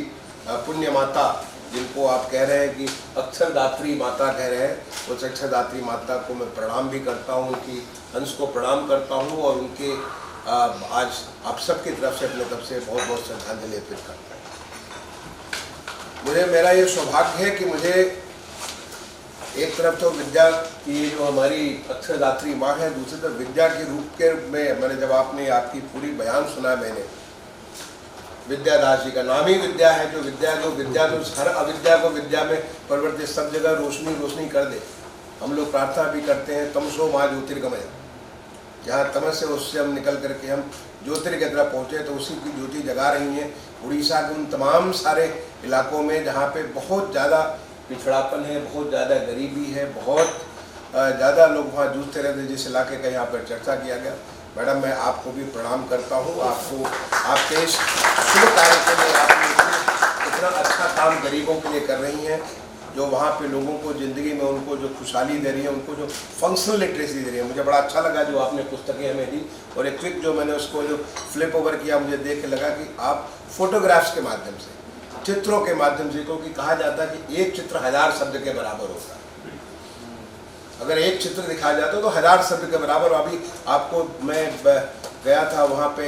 पुण्य माता जिनको आप कह रहे हैं कि अक्षरदात्री माता कह रहे हैं, उस अक्षरदात्री माता को मैं प्रणाम भी करता हूँ, उनकी अंश को प्रणाम करता हूँ और उनके आज आप सबकी तरफ से अपने तरफ से बहुत बहुत श्रद्धांजलि अर्पित करता हूँ। मेरा ये सौभाग्य है कि मुझे एक तरफ तो विद्या की जो हमारी अक्षरदात्री माँ है, दूसरी तरफ विद्या के रूप के में मैंने जब आपने आपकी पूरी बयान सुना, मैंने विद्या दास जी का नाम ही विद्या है, जो विद्या तो हर अविद्या को विद्या में परिवर्तित, सब जगह रोशनी रोशनी कर दे। हम लोग प्रार्थना भी करते हैं तमसो माँ ज्योतिर्गमय, जहाँ तमस से उससे हम निकल करके हम ज्योतिर की तरफ पहुँचे, तो उसी की ज्योति जगा रही हैं उड़ीसा के उन तमाम सारे इलाकों में जहाँ पे बहुत ज़्यादा पिछड़ापन है, बहुत ज़्यादा गरीबी है, बहुत ज़्यादा लोग वहाँ जूझते रहते हैं, जिस इलाके का यहाँ पर चर्चा किया गया। मैडम मैं आपको भी प्रणाम करता हूँ, आपको आपके इस शुभ कार्य के लिए आपने इतना अच्छा काम गरीबों के लिए कर रही हैं, जो वहाँ पे लोगों को ज़िंदगी में उनको जो खुशहाली दे रही है, उनको जो फंक्शनल लिटरेसी दे रही है। मुझे बड़ा अच्छा लगा जो आपने पुस्तकें हमें दी, और एक ट्रिक जो मैंने उसको जो फ्लिप ओवर किया, मुझे देख के लगा कि आप फोटोग्राफ्स के माध्यम से, चित्रों के माध्यम से, क्योंकि कहा जाता है कि एक चित्र 1000 शब्द के बराबर होता है। अगर एक चित्र दिखाया जाता तो 1000 शब्द के बराबर। अभी आपको मैं गया था वहाँ पे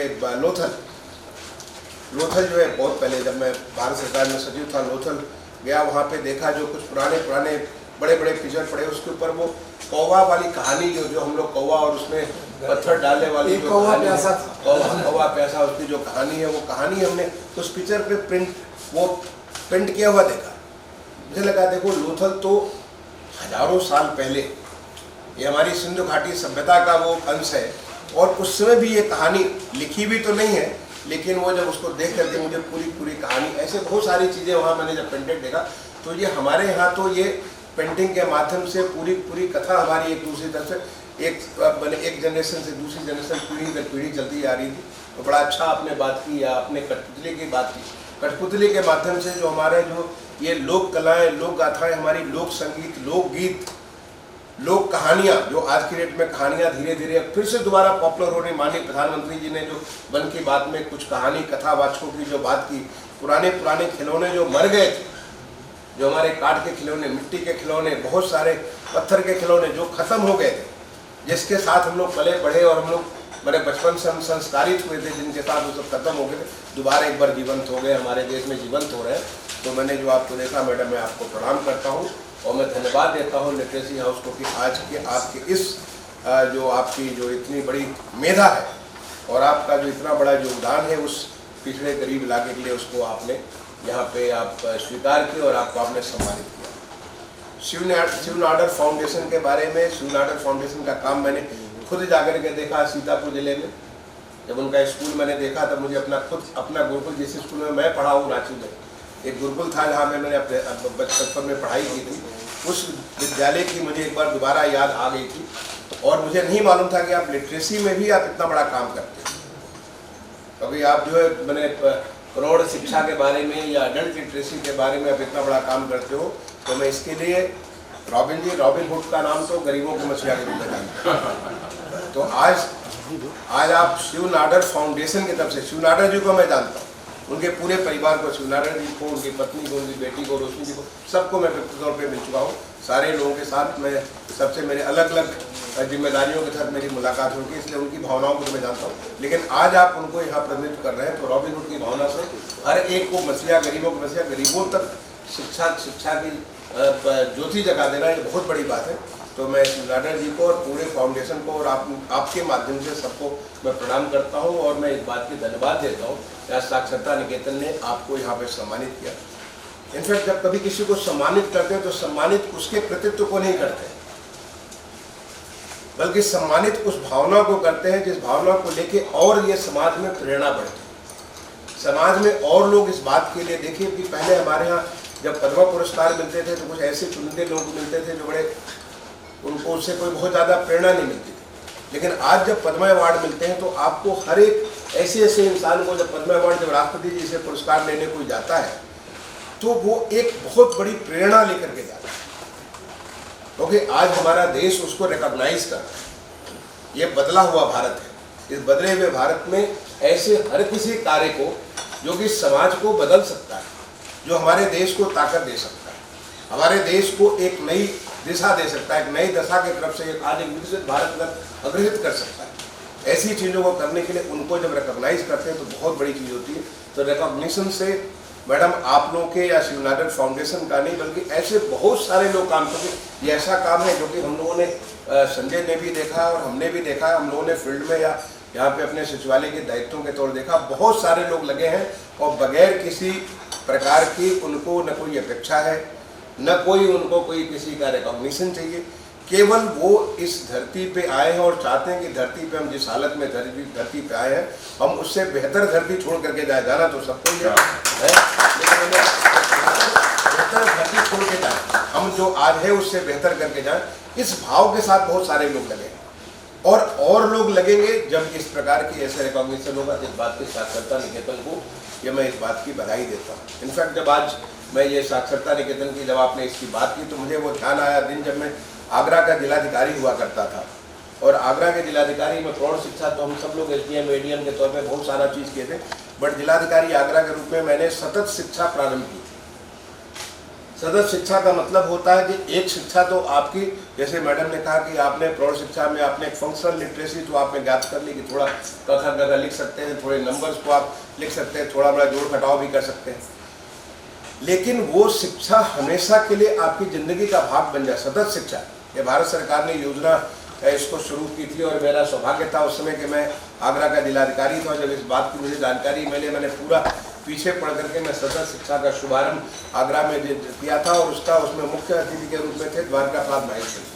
लोथल जो है, बहुत पहले जब मैं भारत सरकार में सचिव था, लोथल गया, वहाँ पे देखा जो कुछ पुराने बड़े बड़े पिक्चर पड़े, उसके ऊपर वो कौवा वाली कहानी जो हम लोग कौवा और उसमें पत्थर डालने वाली जो कौवा प्यासा उसकी जो कहानी है, वो कहानी हमने उस पिक्चर पे प्रिंट किया हुआ देखा। मुझे लगा देखो लोथल तो हजारों साल पहले, ये हमारी सिंधु घाटी सभ्यता का वो अंश है, और उस समय भी ये कहानी लिखी भी तो नहीं है, लेकिन वो जब उसको देख करके मुझे पूरी कहानी, ऐसे बहुत सारी चीज़ें वहाँ मैंने जब पेंटेड देखा, तो ये हमारे यहाँ तो ये पेंटिंग के माध्यम से पूरी कथा हमारी एक दूसरी तरफ से एक जनरेशन से दूसरी जनरेशन, पीढ़ी दर पीढ़ी चलती आ रही थी। तो बड़ा अच्छा आपने बात की, या आपने कठपुतली की बात की, कठपुतली के माध्यम से जो हमारे जो ये लोक कलाएं, लोक गाथाएं, हमारी लोक संगीत, लोकगीत, लोक कहानियाँ, जो आज की डेट में कहानियाँ धीरे धीरे फिर से दोबारा पॉपुलर हो रही। माननीय प्रधानमंत्री जी ने जो मन की बात में कुछ कहानी कथावाचकों की जो बात की, पुराने खिलौने जो मर गए थे, जो हमारे काठ के खिलौने, मिट्टी के खिलौने, बहुत सारे पत्थर के खिलौने जो खत्म हो गए थे, जिसके साथ हम लोग पले बढ़े और हम लोग बड़े बचपन से हम संस्कारित हुए थे, जिनके साथ वो सब खत्म हो गए थे, दोबारा एक बार जीवंत हो गए, हमारे देश में जीवंत हो रहे हैं। तो मैंने जो आपको देखा मैडम, मैं आपको प्रणाम करता हूँ और मैं धन्यवाद देता हूँ लिटरेसी हाउस को कि आज के आपके इस जो आपकी जो इतनी बड़ी मेधा है और आपका जो इतना बड़ा योगदान है उस पिछड़े गरीब इलाके के लिए, उसको आपने यहाँ पे आप स्वीकार किया और आपको आपने सम्मानित किया। शिवनाडर फाउंडेशन के बारे में, शिवनाडर फाउंडेशन का काम मैंने खुद जाकर के देखा सीतापुर जिले में। जब उनका स्कूल मैंने देखा तब मुझे अपना गुरुकुल, जिस स्कूल में मैं पढ़ा हूँ रांची में, एक गुरुकुल था जहाँ मैंने अपने बचपन में पढ़ाई की थी, उस विद्यालय की मुझे एक बार दोबारा याद आ गई थी और मुझे नहीं मालूम था कि आप लिटरेसी में भी आप इतना बड़ा काम करते हैं। क्योंकि आप जो है मैंने प्रौढ़ शिक्षा के बारे में या अडल्ट लिटरेसी के बारे में आप इतना बड़ा काम करते हो, तो मैं इसके लिए रॉबिन हुड का नाम तो गरीबों को मसीहा के रूप में जानता हूँ। तो आज आप शिवनाडर फाउंडेशन की तरफ से, शिवनाडर जी को मैं जानता हूँ, उनके पूरे परिवार को, शिवनारायण जी को, उनकी पत्नी को, उनकी बेटी को, रोशनी जी को, सबको मैं व्यक्तिगत तौर पे मिल चुका हूँ। सारे लोगों के साथ मैं सबसे मेरे अलग अलग जिम्मेदारियों के साथ मेरी मुलाकात होगी, इसलिए उनकी भावनाओं को मैं जानता हूँ। लेकिन आज आप उनको यहाँ प्रतिनिधित्व कर रहे हैं, तो रॉबिन हुड की भावना से हर एक को मसीहा, गरीबों को मसीहा, गरीबों तक शिक्षा की ज्योति जगा देना, ये बहुत बड़ी बात है। तो मैं शिवनाडर जी को और पूरे फाउंडेशन को और आपके माध्यम से सबको मैं प्रणाम करता हूँ और मैं इस बात की धन्यवाद देता हूँ कि आज साक्षरता निकेतन ने आपको यहाँ पे सम्मानित किया। इनफैक्ट जब कभी किसी को सम्मानित करते हैं तो सम्मानित उसके कृतित्व को नहीं करते, बल्कि सम्मानित उस भावना को करते हैं जिस भावना को लेके और ये समाज में प्रेरणा बढ़ती, समाज में और लोग इस बात के लिए। देखिए कि पहले हमारे यहाँ जब पद्म पुरस्कार मिलते थे तो कुछ ऐसे चुनिंदे लोग मिलते थे जो बड़े, उनको उससे कोई बहुत ज़्यादा प्रेरणा नहीं मिलती थी। लेकिन आज जब पद्म अवार्ड मिलते हैं तो आपको हर एक ऐसे इंसान को, जब पद्म अवार्ड, जब राष्ट्रपति जी से पुरस्कार लेने कोई जाता है तो वो एक बहुत बड़ी प्रेरणा लेकर के जाता है, क्योंकि आज हमारा देश उसको रिकॉग्नाइज कर रहा है। ये बदला हुआ भारत है, इस बदले हुए भारत में ऐसे हर किसी कार्य को जो कि समाज को बदल सकता है, जो हमारे देश को ताकत दे सकता है, हमारे देश को एक नई दिशा दे सकता है, एक नई दशा की तरफ से आज एक विकसित भारत में अग्रहित कर सकता है। ऐसी चीज़ों को करने के लिए उनको जब रिकॉग्नाइज करते हैं तो बहुत बड़ी चीज़ होती है। तो रिकॉग्निशन से मैडम आप लोगों के या शिवनाडर फाउंडेशन का नहीं, बल्कि ऐसे बहुत सारे लोग काम करते। ये ऐसा काम है जो कि हम लोगों ने, संजय ने भी देखा और हमने भी देखा, हम लोगों ने फील्ड में या यहाँ पे अपने सचिवालय के दायित्वों के तौर देखा, बहुत सारे लोग लगे हैं और बगैर किसी प्रकार की उनको न कोई अपेक्षा है, न कोई उनको कोई किसी का रिकॉग्निशन चाहिए। केवल वो इस धरती पे आए हैं और चाहते हैं कि धरती पे हम जिस हालत में धरती पे आए हैं, हम उससे बेहतर धरती छोड़ करके जाए। जाना तो सबको ही है, लेकिन हमें बेहतर धरती छोड़ के जाए, हम जो आज है उससे बेहतर करके जाए। इस भाव के साथ बहुत सारे लोग लगे और लोग लगेंगे जब इस प्रकार की ऐसे रिकॉग्निशन होगा। इस बात की साक्षरता निकेतन को ये मैं इस बात की बधाई देता हूँ। इनफैक्ट जब आज मैं ये साक्षरता निकेतन की, जब आपने इसकी बात की तो मुझे वो ध्यान आया दिन जब मैं आगरा का जिलाधिकारी हुआ करता था। और आगरा के जिलाधिकारी में प्रौढ़ शिक्षा तो हम सब लोग SDM ADM के तौर पे बहुत सारा चीज़ किए थे, बट जिलाधिकारी आगरा के रूप में मैंने सतत शिक्षा प्रारंभ की। सतत शिक्षा का मतलब होता है कि एक शिक्षा तो आपकी, जैसे मैडम ने कहा कि आपने प्रौढ़ शिक्षा में आपने एक फंक्शनल लिटरेसी तो आपने ज्ञात कर ली कि थोड़ा क ख ग घ लिख सकते हैं, थोड़े नंबर्स को आप लिख सकते हैं, थोड़ा बड़ा जोड़ घटाव भी कर सकते हैं, लेकिन वो शिक्षा हमेशा के लिए आपकी ज़िंदगी का भाग बन जाए। सतत शिक्षा, ये भारत सरकार ने योजना इसको शुरू की थी और मेरा सौभाग्य था उस समय कि मैं आगरा का जिलाधिकारी था। जब इस बात की मुझे जानकारी मिली, मैंने पूरा पीछे पड़ करके मैं सतत शिक्षा का शुभारंभ आगरा में किया था और उसमें मुख्य अतिथि के रूप में थे द्वारका प्रसाद माहेश्वरी।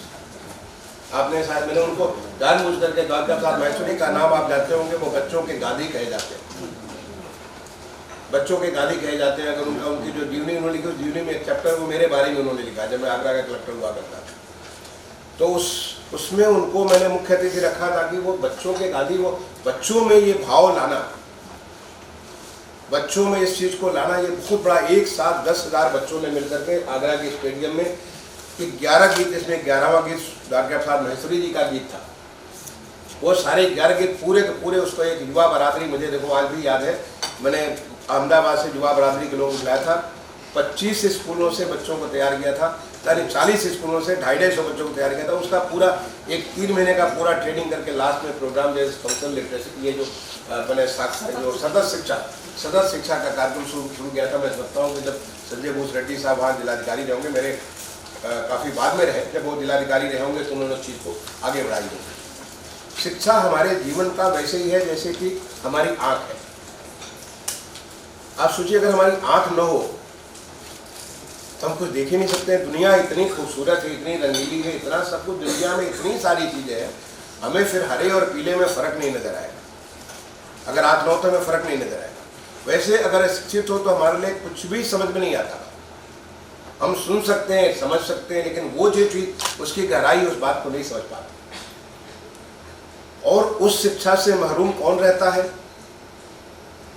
आपने शायद, मैंने उनको जानबूझ करके द्वारका प्रसाद माहेश्वरी का नाम आप जानते होंगे, वो बच्चों के गांधी कहे जाते हैं, बच्चों के गांधी कहे जाते हैं। अगर उनकी जो जीवनी उन्होंने लिखी, उस जीवनी में एक चैप्टर वो मेरे बारे में उन्होंने लिखा जब मैं आगरा का कलेक्टर हुआ करता था। तो उसमें उनको मैंने मुख्य अतिथि रखा ताकि वो बच्चों के गांधी, वो बच्चों में ये भाव लाना, बच्चों में इस चीज़ को लाना ये बहुत बड़ा, एक साथ 10,000 बच्चों ने मिलकर के आगरा के स्टेडियम में 11 गीत, इसमें 11वां गीत डॉक्टर साहब महेश्वरी जी का गीत था। वो सारे 11 गीत पूरे के पूरे उसको एक युवा बरादरी, मुझे देखो आज भी याद है, मैंने अहमदाबाद से युवा बरादरी के लोगों को बुलाया था, 25 स्कूलों से बच्चों को तैयार किया था, 40 स्कूलों से 250 बच्चों को तैयार किया था। उसका पूरा एक 3 महीने का पूरा ट्रेनिंग करके लास्ट में प्रोग्राम जैसे फंक्शनल लिटरेसी, ये जो मैंने साक्षर जो सतत शिक्षा का कार्यक्रम शुरू किया था। मैं समझता हूँ कि जब संजय भूस रेड्डी साहब वहाँ जिलाधिकारी रहे होंगे, मेरे काफ़ी बाद में रहे, जब वो जिलाधिकारी रहे होंगे तो उन्होंने उस चीज़ को आगे बढ़ाई होगी। शिक्षा हमारे जीवन का वैसे ही है जैसे कि हमारी आँख है। आप सोचिए अगर हमारी आँख न हो तो हम कुछ देख ही नहीं सकते हैं। दुनिया इतनी खूबसूरत है, इतनी रंगीली है, इतना सब कुछ दुनिया में इतनी सारी चीज़ें हैं, हमें फिर हरे और पीले में फ़र्क नहीं नज़र आएगा। अगर आँख न हो तो हमें फ़र्क नहीं नज़र आएगा। वैसे अगर शिक्षित हो तो हमारे लिए कुछ भी समझ में नहीं आता। हम सुन सकते हैं, समझ सकते हैं, लेकिन वो जो चीज़ उसकी गहराई, उस बात को नहीं समझ पाते। और उस शिक्षा से महरूम कौन रहता है?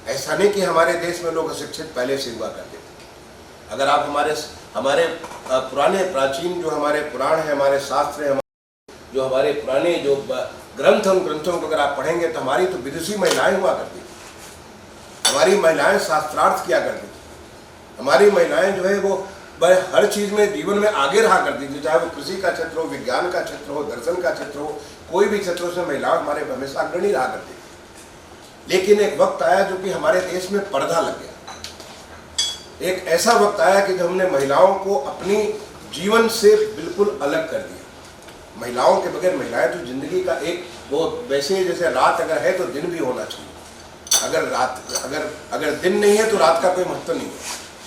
ऐसा नहीं कि हमारे देश में लोग अशिक्षित पहले से हुआ करते थे। अगर आप हमारे पुराने प्राचीन जो हमारे पुराण हैं, हमारे शास्त्र हैं, जो हमारे पुराने जो ग्रंथ, उन ग्रंथों को अगर आप पढ़ेंगे तो हमारी तो विदुषी महिलाएं हुआ करती थी। हमारी महिलाएं शास्त्रार्थ किया करती थी। हमारी महिलाएं जो है वो हर चीज़ में जीवन में आगे रहा करती थी, चाहे वो कृषि का क्षेत्र हो, विज्ञान का क्षेत्र हो, दर्शन का क्षेत्र हो, कोई भी क्षेत्रों से महिलाएं हमारे हमेशा अग्रणी रहा करती थी। लेकिन एक वक्त आया जो कि हमारे देश में पर्दा लग गया। एक ऐसा वक्त आया कि जब हमने महिलाओं को अपनी जीवन से बिल्कुल अलग कर दिया। महिलाओं के बगैर महिलाएं तो जिंदगी का एक वो वैसे जैसे रात अगर है तो दिन भी होना चाहिए। अगर दिन नहीं है तो रात का कोई महत्व नहीं है,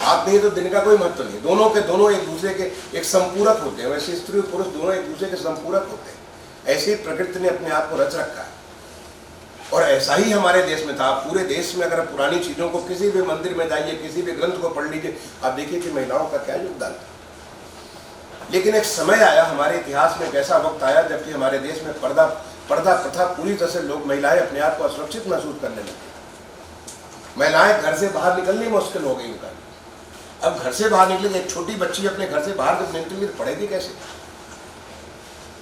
रात नहीं है तो दिन का कोई महत्व नहीं है। दोनों के दोनों एक दूसरे के एक संपूरक होते हैं। वैसे स्त्री और पुरुष दोनों एक दूसरे के संपूरक होते हैं। ऐसे ही प्रकृति ने अपने आप को रच रखा है और ऐसा ही हमारे देश में था। पूरे देश में अगर पुरानी चीज़ों को, किसी भी मंदिर में जाइए, किसी भी ग्रंथ को पढ़ लीजिए, आप देखिए कि महिलाओं का क्या योगदान था। लेकिन एक समय आया हमारे इतिहास में, एक ऐसा वक्त आया जबकि हमारे देश में पर्दा प्रथा पूरी तरह से लोग, महिलाएं अपने आप को असुरक्षित महसूस करने लगी। महिलाएं घर से बाहर निकलनी मुश्किल हो गई उनका। अब घर से बाहर निकलेगी, एक छोटी बच्ची अपने घर से बाहर जब निकलेगी तो पढ़ेगी कैसे?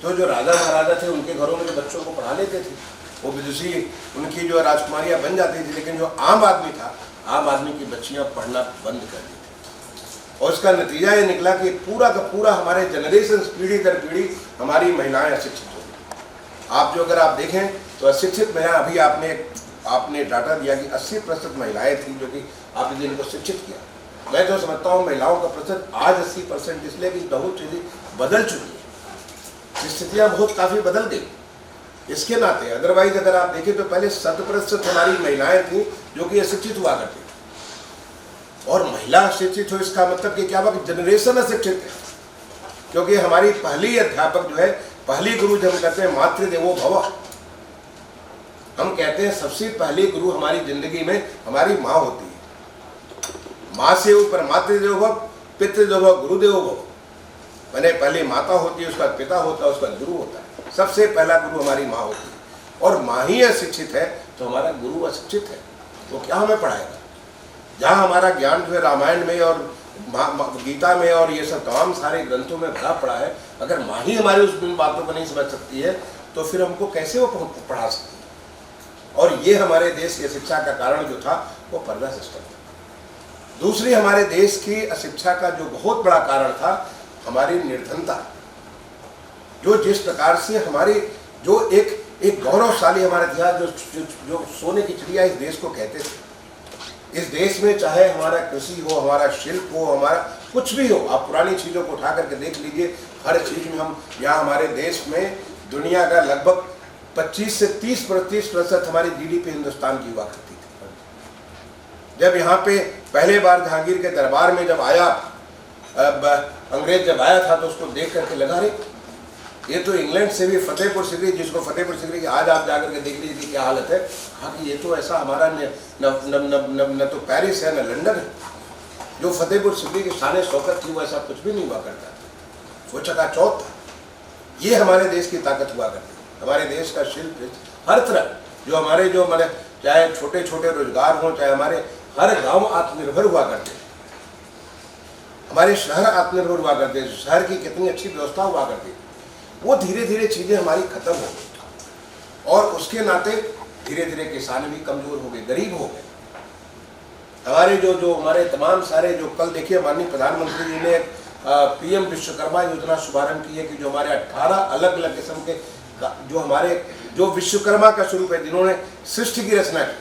तो जो राजा महाराजा थे उनके घरों में जो बच्चों को पढ़ा लेते थे, वो विदुषी उनकी जो राजकुमारियाँ बन जाती थी। लेकिन जो आम आदमी था, आम आदमी की बच्चियाँ पढ़ना बंद कर दी थी। और उसका नतीजा ये निकला कि पूरा का पूरा हमारे जनरेशन, पीढ़ी दर पीढ़ी हमारी महिलाएं अशिक्षित हो गई। आप जो अगर आप देखें तो अशिक्षित महिला, अभी आपने डाटा दिया कि 80% महिलाएं थी जो कि आपने जिनको शिक्षित किया। मैं तो समझता हूँ महिलाओं का प्रतिशत आज 80% इसलिए कि बहुत चीज़ें बदल चुकी है, स्थितियाँ बहुत काफ़ी बदल गई इसके नाते। अदरवाइज अगर आप देखें तो पहले 100% हमारी महिलाएं थी जो कि अशिक्षित हुआ करती थी। और महिला अशिक्षित हो इसका मतलब कि क्या हुआ कि जनरेशन अशिक्षित है। क्योंकि हमारी पहली अध्यापक जो है, पहली गुरु जब हम कहते हैं मातृदेवो भव, हम कहते हैं सबसे पहली गुरु हमारी जिंदगी में हमारी माँ होती है। माँ से ऊपर मातृदेवो भव, पितृदेवो भव, गुरुदेवो भव। मैंने पहले माता होती है, उसका पिता होता है, उसका गुरु होता है। सबसे पहला गुरु हमारी माँ होती है। और माँ ही अशिक्षित है तो हमारा गुरु अशिक्षित है, वो क्या हमें पढ़ाएगा? जहाँ हमारा ज्ञान जो है रामायण में और गीता में और ये सब तमाम सारे ग्रंथों में भरा पड़ा है, अगर माँ ही हमारी उस बातों को नहीं समझ सकती है तो फिर हमको कैसे वो पढ़ा सकती है? और ये हमारे देश की शिक्षा का कारण जो था वो पर्दा सिस्टम था। दूसरी हमारे देश की अशिक्षा का जो बहुत बड़ा कारण था हमारी निर्धनता। जो जिस प्रकार से हमारी जो एक गौरवशाली हमारा इतिहास, जो सोने की चिड़िया इस देश को कहते थे। इस देश में चाहे हमारा कृषि हो, हमारा शिल्प हो, हमारा कुछ भी हो, आप पुरानी चीज़ों को उठा करके देख लीजिए। हर चीज़ में हम यहाँ हमारे देश में दुनिया का लगभग 25 से 30% हमारी GDP हिंदुस्तान की हुआ करती थी। जब यहाँ पे पहले बार जहांगीर के दरबार में जब आया, अंग्रेज जब आया था तो उसको देख करके लगा रे ये तो इंग्लैंड से भी फतेहपुर सिकरी, जिसको फतेहपुर सिकरी की आज आप जाकर के देख लीजिए कि क्या हालत है। कहा कि ये तो ऐसा हमारा न तो पेरिस है न लंदन है। जो फतेहपुर सिकरी की शान शौकत थी वो ऐसा कुछ भी नहीं हुआ करता, वो चकाचौंध था। ये हमारे देश की ताकत हुआ करती। हमारे देश का शिल्प हर तरह जो हमारे चाहे छोटे छोटे रोजगार हों, चाहे हमारे हर गांव आत्मनिर्भर हुआ करते थे, हमारे शहर आत्मनिर्भर हुआ करते थे, शहर की कितनी अच्छी व्यवस्था हुआ करती थी, वो धीरे धीरे चीज़ें हमारी खत्म हो गई और उसके नाते धीरे धीरे किसान भी कमज़ोर हो गए, गरीब हो गए। हमारे जो हमारे तमाम सारे जो कल देखिए माननीय प्रधानमंत्री जी ने पीएम विश्वकर्मा योजना शुभारंभ की है कि जो हमारे 18 अलग अलग किस्म के जो हमारे जो विश्वकर्मा का स्वरूप है, जिन्होंने सृष्टि की रचना की,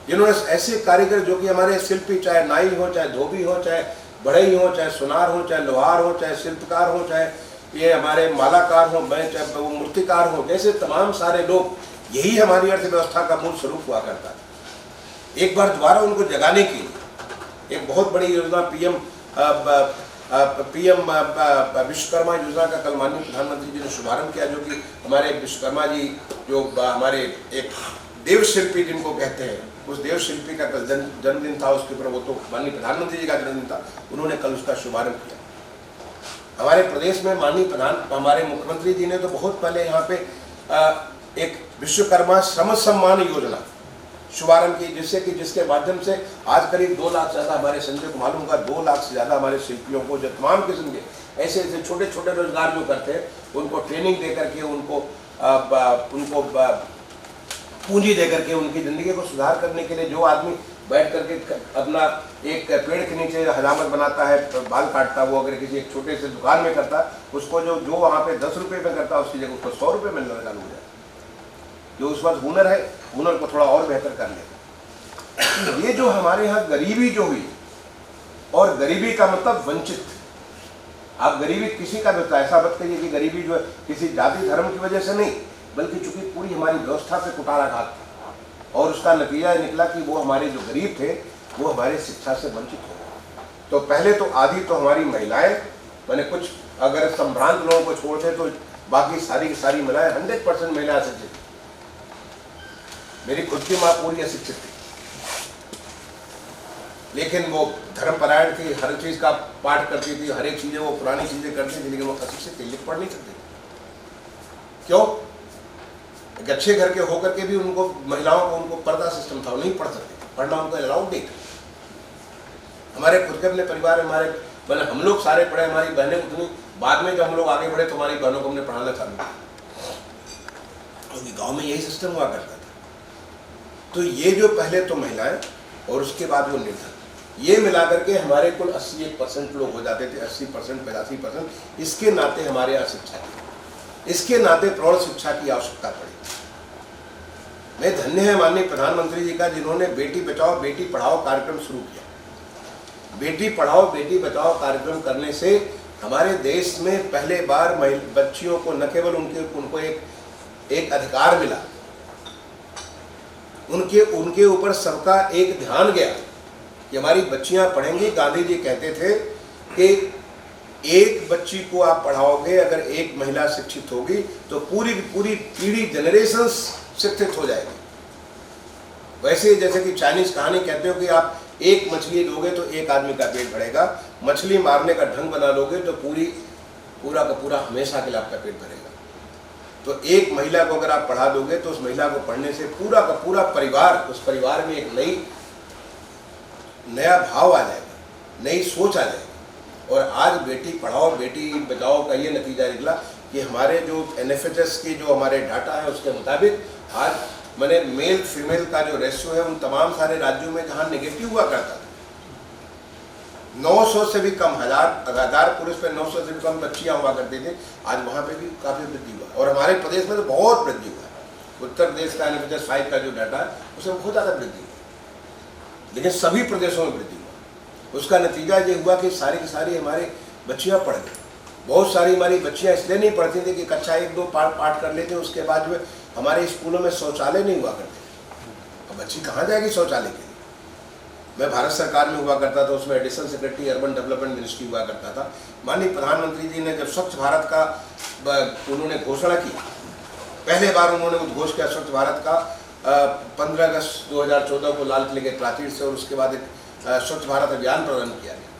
जिन्होंने ऐसे कारीगर जो कि हमारे शिल्पी, चाहे नाई हो, चाहे धोबी हो, चाहे बढ़ई हो, चाहे सुनार हो, चाहे लोहार हो, चाहे शिल्पकार हो, चाहे ये हमारे मालाकार हो, चाहे वो मूर्तिकार हो, जैसे तमाम सारे लोग, यही हमारी अर्थव्यवस्था का मूल स्वरूप हुआ करता है। एक बार दोबारा उनको जगाने के लिए एक बहुत बड़ी योजना पीएम विश्वकर्मा योजना का कल माननीय प्रधानमंत्री जी ने शुभारंभ किया, जो कि हमारे विश्वकर्मा जी जो हमारे एक देव शिल्पी जिनको कहते हैं, उस देव शिल्पी का कल जन्मदिन था, उसके ऊपर वो तो माननीय प्रधानमंत्री जी का जन्मदिन था, उन्होंने कल उसका शुभारंभ किया। हमारे प्रदेश में हमारे मुख्यमंत्री जी ने तो बहुत पहले यहाँ पे एक विश्वकर्मा श्रम सम्मान योजना शुभारंभ की, जिससे कि जिसके माध्यम से आज करीब 2 लाख से ज़्यादा हमारे संजय को मालूम होगा 2 लाख से ज़्यादा हमारे शिल्पियों को जो तमाम किस्म के ऐसे ऐसे छोटे छोटे रोजगार जो करते हैं उनको ट्रेनिंग दे करके उनको पूंजी दे करके उनकी ज़िंदगी को सुधार करने के लिए, जो आदमी बैठ करके अपना एक पेड़ के नीचे हजामत बनाता है, बाल काटता है, वो अगर किसी एक छोटे से दुकान में करता है, उसको जो वहाँ पे 10 रुपये में करता है उसकी जगह उसको 100 रुपये मिलना चालू हो जाए। जो उस वक्त हुनर है, हुनर को थोड़ा और बेहतर कर ले। ये जो हमारे यहाँ गरीबी जो हुई, और गरीबी का मतलब वंचित, आप गरीबी किसी का भी ऐसा मत कहिए कि गरीबी जो है किसी जाति धर्म की वजह से नहीं, बल्कि चूंकि पूरी हमारी व्यवस्था पे कुठाराघात था और उसका नतीजा निकला कि वो हमारे जो गरीब थे वो हमारे शिक्षा से वंचित हो गए। तो पहले तो आधी तो हमारी महिलाएं, मैंने कुछ अगर संभ्रांत लोगों को छोड़ दे तो बाकी सारी की सारी महिलाएं 100% महिला अशिक्षित थी। मेरी खुद की माँ पूरी अशिक्षित थी, लेकिन वो धर्मपरायण थी, हर चीज़ का पाठ करती थी, हर एक चीज़ें वो पुरानी चीज़ें करती थी, लेकिन वो अशिक्षित थी, लिख पढ़ नहीं सकती। क्यों? एक अच्छे घर के होकर के भी उनको महिलाओं को उनको पर्दा सिस्टम था, वो नहीं पढ़ सकते, पढ़ना उनको अलाउड नहीं था। हमारे खुद के अपने परिवार में हमारे मैंने हम लोग सारे पढ़े, हमारी बहनें उतनी बाद में जब हम लोग आगे बढ़े तो हमारी बहनों को हमने पढ़ाना चालू किया, क्योंकि गाँव में यही सिस्टम हुआ करता था। तो ये जो पहले तो महिलाएं और उसके बाद वो निर्धन, ये मिला करके हमारे कुल 81% लोग हो जाते थे, 80% 85%। इसके नाते हमारे यहाँ शिक्षा की, इसके नाते प्रौढ़ शिक्षा की आवश्यकता पड़ी। मैं धन्य है माननीय प्रधानमंत्री जी का, जिन्होंने बेटी बचाओ बेटी पढ़ाओ कार्यक्रम शुरू किया। बेटी पढ़ाओ बेटी बचाओ कार्यक्रम करने से हमारे देश में पहले बार बच्चियों को न केवल उनको एक अधिकार मिला, उनके ऊपर सबका एक ध्यान गया कि हमारी बच्चियां पढ़ेंगी। गांधी जी कहते थे कि एक बच्ची को आप पढ़ाओगे, अगर एक महिला शिक्षित होगी तो पूरी पूरी पीढ़ी जनरेशन शिक्षित हो जाएगी। वैसे जैसे कि चाइनीज कहानी कहते हो कि आप एक मछली दोगे तो एक आदमी का पेट भरेगा, मछली मारने का ढंग बना लोगे तो पूरा का पूरा हमेशा के लिए आपका पेट भरेगा। तो एक महिला को अगर आप पढ़ा दोगे तो उस महिला को पढ़ने से पूरा का पूरा परिवार, उस परिवार में एक नया भाव आ जाएगा, नई सोच आ जाएगी। और आज बेटी पढ़ाओ बेटी बचाओ का ये नतीजा निकला कि हमारे जो NFHS की जो हमारे डाटा है उसके मुताबिक आज मैंने मेल फीमेल का जो रेशियो है उन तमाम सारे राज्यों में जहाँ नेगेटिव हुआ करता था, 900 से भी कम, हजार पुरुष पे 900 से भी कम बच्चियाँ हुआ करती थी, आज वहाँ पे भी काफ़ी वृद्धि हुआ। और हमारे प्रदेश में तो बहुत वृद्धि हुआ है। उत्तर प्रदेश का NFHS 5 का जो डाटा है उसमें बहुत ज़्यादा वृद्धि हुई, लेकिन सभी प्रदेशों में वृद्धि हुआ। उसका नतीजा ये हुआ कि सारी की सारी हमारी बच्चियाँ पढ़ गई। बहुत सारी हमारी बच्चियाँ इसलिए नहीं पढ़ती थी कि कक्षा 1-2 पाठ कर लेते, उसके बाद जो हमारे स्कूलों में शौचालय नहीं हुआ करते। अब बच्ची कहाँ जाएगी शौचालय के लिए? मैं भारत सरकार में हुआ करता था, उसमें additional secretary urban development ministry हुआ करता था। माननीय प्रधानमंत्री जी ने जब स्वच्छ भारत का उन्होंने घोषणा की, पहले बार उन्होंने उद्घोष किया स्वच्छ भारत का 15 अगस्त 2014 को लाल किले के प्राचीर से, और उसके बाद एक स्वच्छ भारत अभियान प्रारंभ किया गया।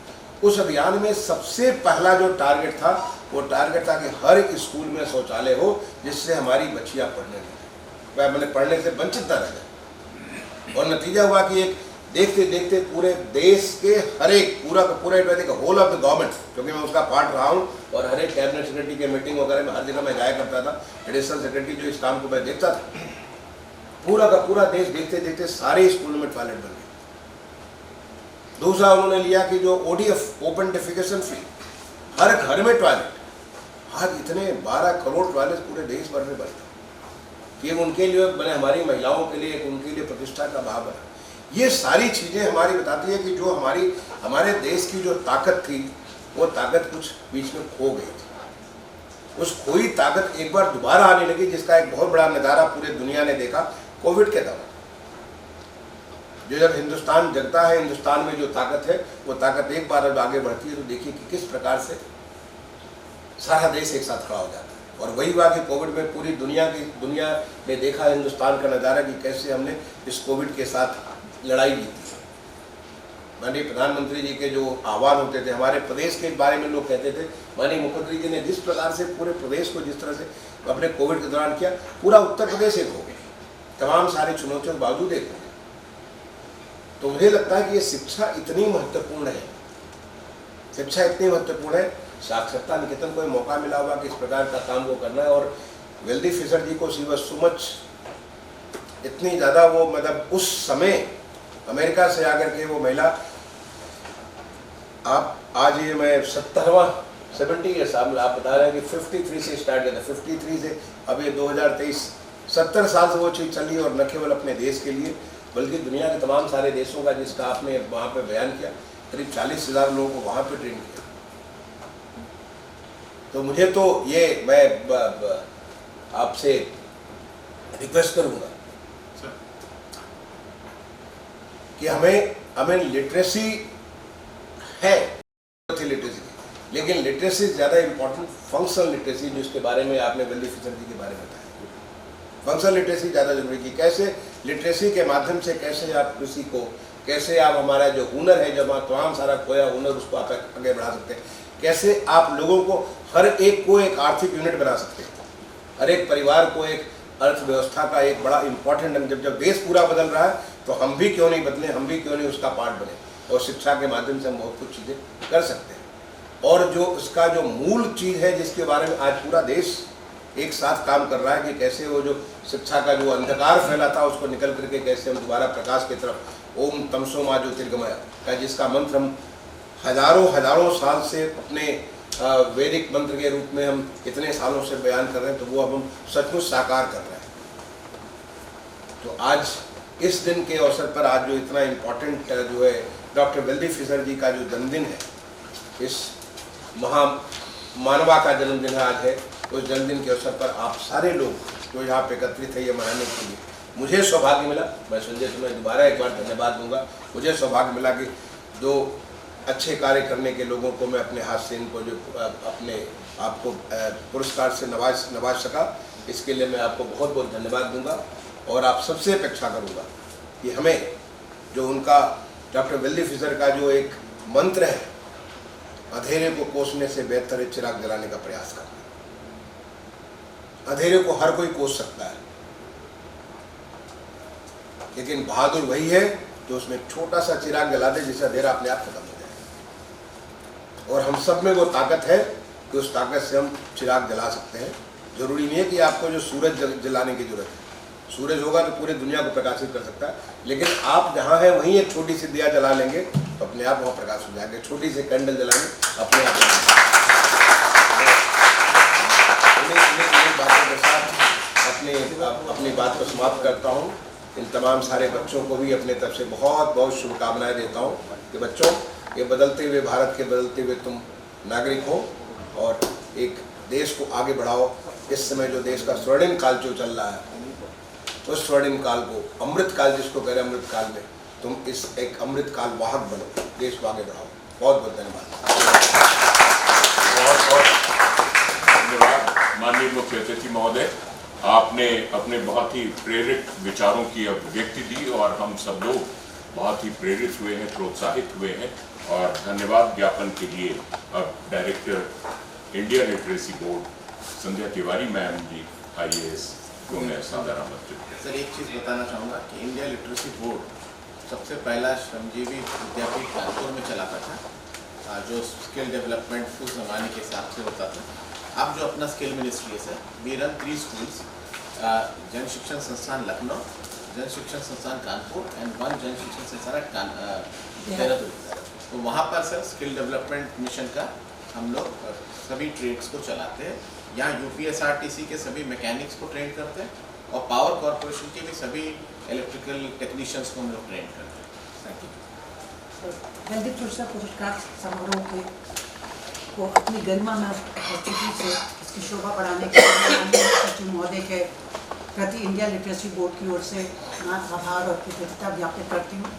उस अभियान में सबसे पहला जो टारगेट था वो टारगेट था कि हर एक स्कूल में शौचालय हो, जिससे हमारी बच्चियाँ पढ़ने से वंचित न रह जाए। और नतीजा हुआ कि एक देखते देखते पूरे देश के हर एक पूरा का पूरा होल ऑफ द गवर्नमेंट, क्योंकि मैं उसका पार्ट रहा हूँ और हर एक कैबिनेट सेक्रेटरी के मीटिंग वगैरह में हर जगह मैं जाया करता था, एडिशनल सेक्रेटरी जो इस काम को मैं देखता था, पूरा का पूरा देश देखते देखते सारे स्कूलों में टॉयलेट बन गए। दूसरा उन्होंने लिया कि जो ODF ओपन डेफिकेशन फ्री, हर घर में टॉयलेट। आज इतने 12 करोड़ टॉयलेट पूरे देश भर में बनते, कि उनके लिए बने, हमारी महिलाओं के लिए, उनके लिए प्रतिष्ठा का भाव बना। ये सारी चीज़ें हमारी बताती है कि जो हमारे देश की जो ताकत थी, वो ताकत कुछ बीच में खो गई थी। उस खोई ताकत एक बार दोबारा आने लगी, जिसका एक बहुत बड़ा नज़ारा पूरे दुनिया ने देखा कोविड के दौरान। जो जब हिंदुस्तान जगता है, हिंदुस्तान में जो ताकत है, वो ताकत एक बार अब आगे बढ़ती है, तो देखिए कि किस प्रकार से सारा देश एक साथ खड़ा हो जाता है। और वही हुआ कि कोविड में पूरी दुनिया ने देखा हिंदुस्तान का नज़ारा कि कैसे हमने इस कोविड के साथ लड़ाई जीती। माननीय प्रधानमंत्री जी के जो आह्वान होते थे, हमारे प्रदेश के बारे में लोग कहते थे, माननीय मुख्यमंत्री जी ने जिस प्रकार से पूरे प्रदेश को जिस तरह से अपने कोविड के दौरान किया, पूरा उत्तर प्रदेश एक हो गया, तमाम सारी चुनौतियों के बावजूद एक हो गया। तो मुझे लगता है कि ये शिक्षा इतनी महत्वपूर्ण है, शिक्षा इतनी महत्वपूर्ण है। साक्षरता निकेतन को मौका मिला हुआ कि इस प्रकार का काम वो करना है, और वेल्दी फिशर जी को सी वॉज सो मच, इतनी ज़्यादा वो मतलब उस समय अमेरिका से आकर के वो महिला, आप आज ये मैं 70 ईयर्स आप बता रहे हैं कि 53 से स्टार्ट किया था, 53 से अब ये 2023 70 साल से वो चीज़ चली, और न केवल अपने देश के लिए बल्कि दुनिया के तमाम सारे देशों का, जिसका आपने वहाँ पे बयान किया, करीब 40,000 लोगों को वहाँ पे ट्रेन किया। तो मुझे तो ये मैं आपसे रिक्वेस्ट करूँगा कि हमें लिटरेसी है, लिटरेसी, लेकिन लिटरेसी ज़्यादा इम्पोर्टेंट फंक्शनल लिटरेसी, जिसके बारे में आपने वेल्दी फिशर जी के बारे में बताया। फंक्शनल लिटरेसी ज़्यादा जरूरी की, कैसे लिटरेसी के माध्यम से कैसे आप किसी को, कैसे आप हमारा जो हुनर है, जब तमाम सारा खोया हुनर, उसको आप आगे बढ़ा सकते हैं, कैसे आप लोगों को हर एक को एक आर्थिक यूनिट बना सकते हैं, हर एक परिवार को एक अर्थव्यवस्था का एक बड़ा इंपॉर्टेंट, जब देश पूरा बदल रहा है तो हम भी क्यों नहीं बदलें, हम भी क्यों नहीं उसका पार्ट बने। और शिक्षा के माध्यम से हम बहुत कुछ चीज़ें कर सकते हैं। और जो उसका जो मूल चीज़ है, जिसके बारे में आज पूरा देश एक साथ काम कर रहा है, कि कैसे वो जो शिक्षा का जो अंधकार फैला था, उसको निकल करके कैसे हम दोबारा प्रकाश की तरफ, ओम तमसो मा ज्योतिर्गमय का जिसका मंत्र हम हजारों साल से अपने वैदिक मंत्र के रूप में हम इतने सालों से बयान कर रहे हैं, तो वो अब हम सचमुच साकार कर रहे हैं। तो आज इस दिन के अवसर पर, आज जो इतना इम्पोर्टेंट जो है डॉक्टर वेल्दी फिशर जी का जो जन्मदिन है, इस मानवा का जन्मदिन आज है, उस जन्मदिन के अवसर पर आप सारे लोग जो यहाँ पे एकत्रित है ये मनाने के लिए, मुझे सौभाग्य मिला। मैं संजय तुम्हें दोबारा एक बार धन्यवाद दूंगा। मुझे सौभाग्य मिला कि जो अच्छे कार्य करने के लोगों को मैं अपने हाथ से, इनको जो अपने आपको पुरस्कार से नवाज सका, इसके लिए मैं आपको बहुत बहुत धन्यवाद दूंगा। और आप सबसे अपेक्षा करूंगा कि हमें जो उनका डॉक्टर वेल्दी फिशर का जो एक मंत्र है, अंधेरे को कोसने से बेहतर है चिराग जलाने का प्रयास करना। अंधेरे को हर कोई कोस सकता है, लेकिन बहादुर वही है जो उसमें छोटा सा चिराग जला दे, जिससे अंधेरा अपने आप खत्म हो जाए। और हम सब में वो ताकत है कि उस ताकत से हम चिराग जला सकते हैं। जरूरी नहीं है कि आपको जो सूरज जलाने की जरूरत है, सूरज होगा तो पूरी दुनिया को प्रकाशित कर सकता है, लेकिन आप जहाँ हैं वहीं एक छोटी सी दिया जला लेंगे तो अपने आप वहाँ प्रकाश हो जाएंगे। छोटी सी कैंडल जलाएंगे, अपने आप बातों के साथ अपनी बात को समाप्त करता हूँ। इन तमाम सारे बच्चों को भी अपने तरफ से बहुत बहुत शुभकामनाएं देता हूँ कि बच्चों, ये बदलते हुए भारत के बदलते हुए तुम नागरिक हो और एक देश को आगे बढ़ाओ। इस समय जो देश का स्वर्णिम काल जो चल रहा है, उस स्वर्णिम काल को, अमृत काल जिसको कह रहे हैं, अमृत काल में तुम इस एक अमृत काल वाहक बनो, देश को आगे बढ़ाओ। बहुत बहुत धन्यवाद। बहुत बहुत धन्यवाद माननीय मुख्य अतिथि महोदय, आपने अपने बहुत ही प्रेरित विचारों की अभिव्यक्ति दी और हम सब लोग बहुत ही प्रेरित हुए हैं, प्रोत्साहित हुए हैं। और धन्यवाद ज्ञापन के लिए अब डायरेक्टर इंडिया लिटरेसी बोर्ड संध्या तिवारी मैम जी IAS को मैं सादर आमंत्रित करता हूं। सर, एक चीज़ बताना चाहूँगा कि इंडिया लिटरेसी बोर्ड सबसे पहला श्रमजीवी विद्यापीठ कानपुर में चलाता था, जो स्किल डेवलपमेंट उस ज़माने के हिसाब से होता था। अब जो अपना स्किल मिनिस्ट्री है सर, वी रन 3 स्कूल्स, जन शिक्षण संस्थान लखनऊ, जन शिक्षण संस्थान कानपुर एंड 1 जन शिक्षण संस्थान देहरादून। तो वहाँ पर सर स्किल डेवलपमेंट मिशन का हम लोग सभी ट्रेड्स को चलाते हैं। यहाँ UPSRTC के सभी मैकेनिक्स को ट्रेन करते हैं और पावर कॉरपोरेशन के भी सभी इलेक्ट्रिकल टेक्नीशियंस को हम लोग ट्रेन करते हैं। Thank you. हेल्दी पुरस्कार पुरस्कार समारोह के को अपनी गरिमा में उपस्थिति से इसकी शोभा बढ़ाने के लिए माननीय सचिव महोदय के प्रति इंडिया लिटरेसी बोर्ड की ओर से मैं आभार और कृतज्ञता ज्ञापित करती हूँ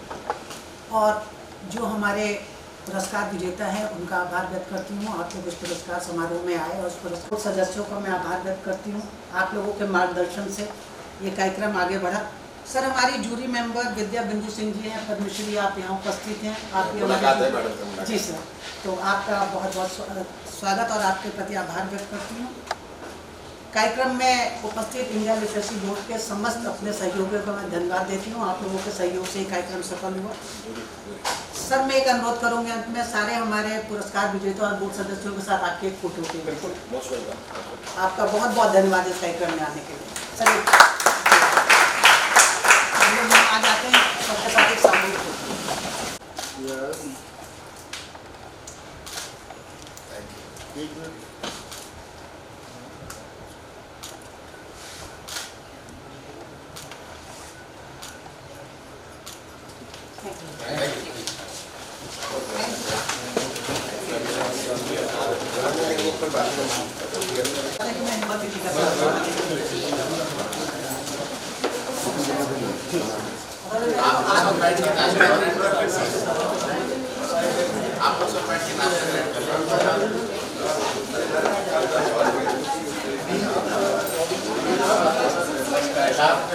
और जो हमारे पुरस्कार विजेता है उनका आभार व्यक्त करती हूँ। आप लोग इस पुरस्कार समारोह में आए और उस पुरस्कार सदस्यों का मैं आभार व्यक्त करती हूँ। आप लोगों के मार्गदर्शन से ये कार्यक्रम आगे बढ़ा। सर, हमारी जूरी मेंबर विद्या बिंदु सिंह जी हैं, पद्मश्री, आप यहाँ उपस्थित हैं। आप ये जी सर, तो आपका बहुत बहुत स्वागत और आपके प्रति आभार व्यक्त करती हूँ। कार्यक्रम में उपस्थित इंडिया लिटरेसी बोर्ड के समस्त अपने सहयोगियों को मैं धन्यवाद देती हूँ। आप लोगों के सहयोग से कार्यक्रम सफल हुआ। सर, मैं एक अनुरोध करूँगी अंत में सारे हमारे पुरस्कार विजेता और बोर्ड सदस्यों के साथ आपके एक फोटो के। बिल्कुल, आपका बहुत बहुत धन्यवाद इस कार्यक्रम में आने के लिए। सर, हम लोग आ जाते हैं सबके साथ एक सामूहिक फोटो। आप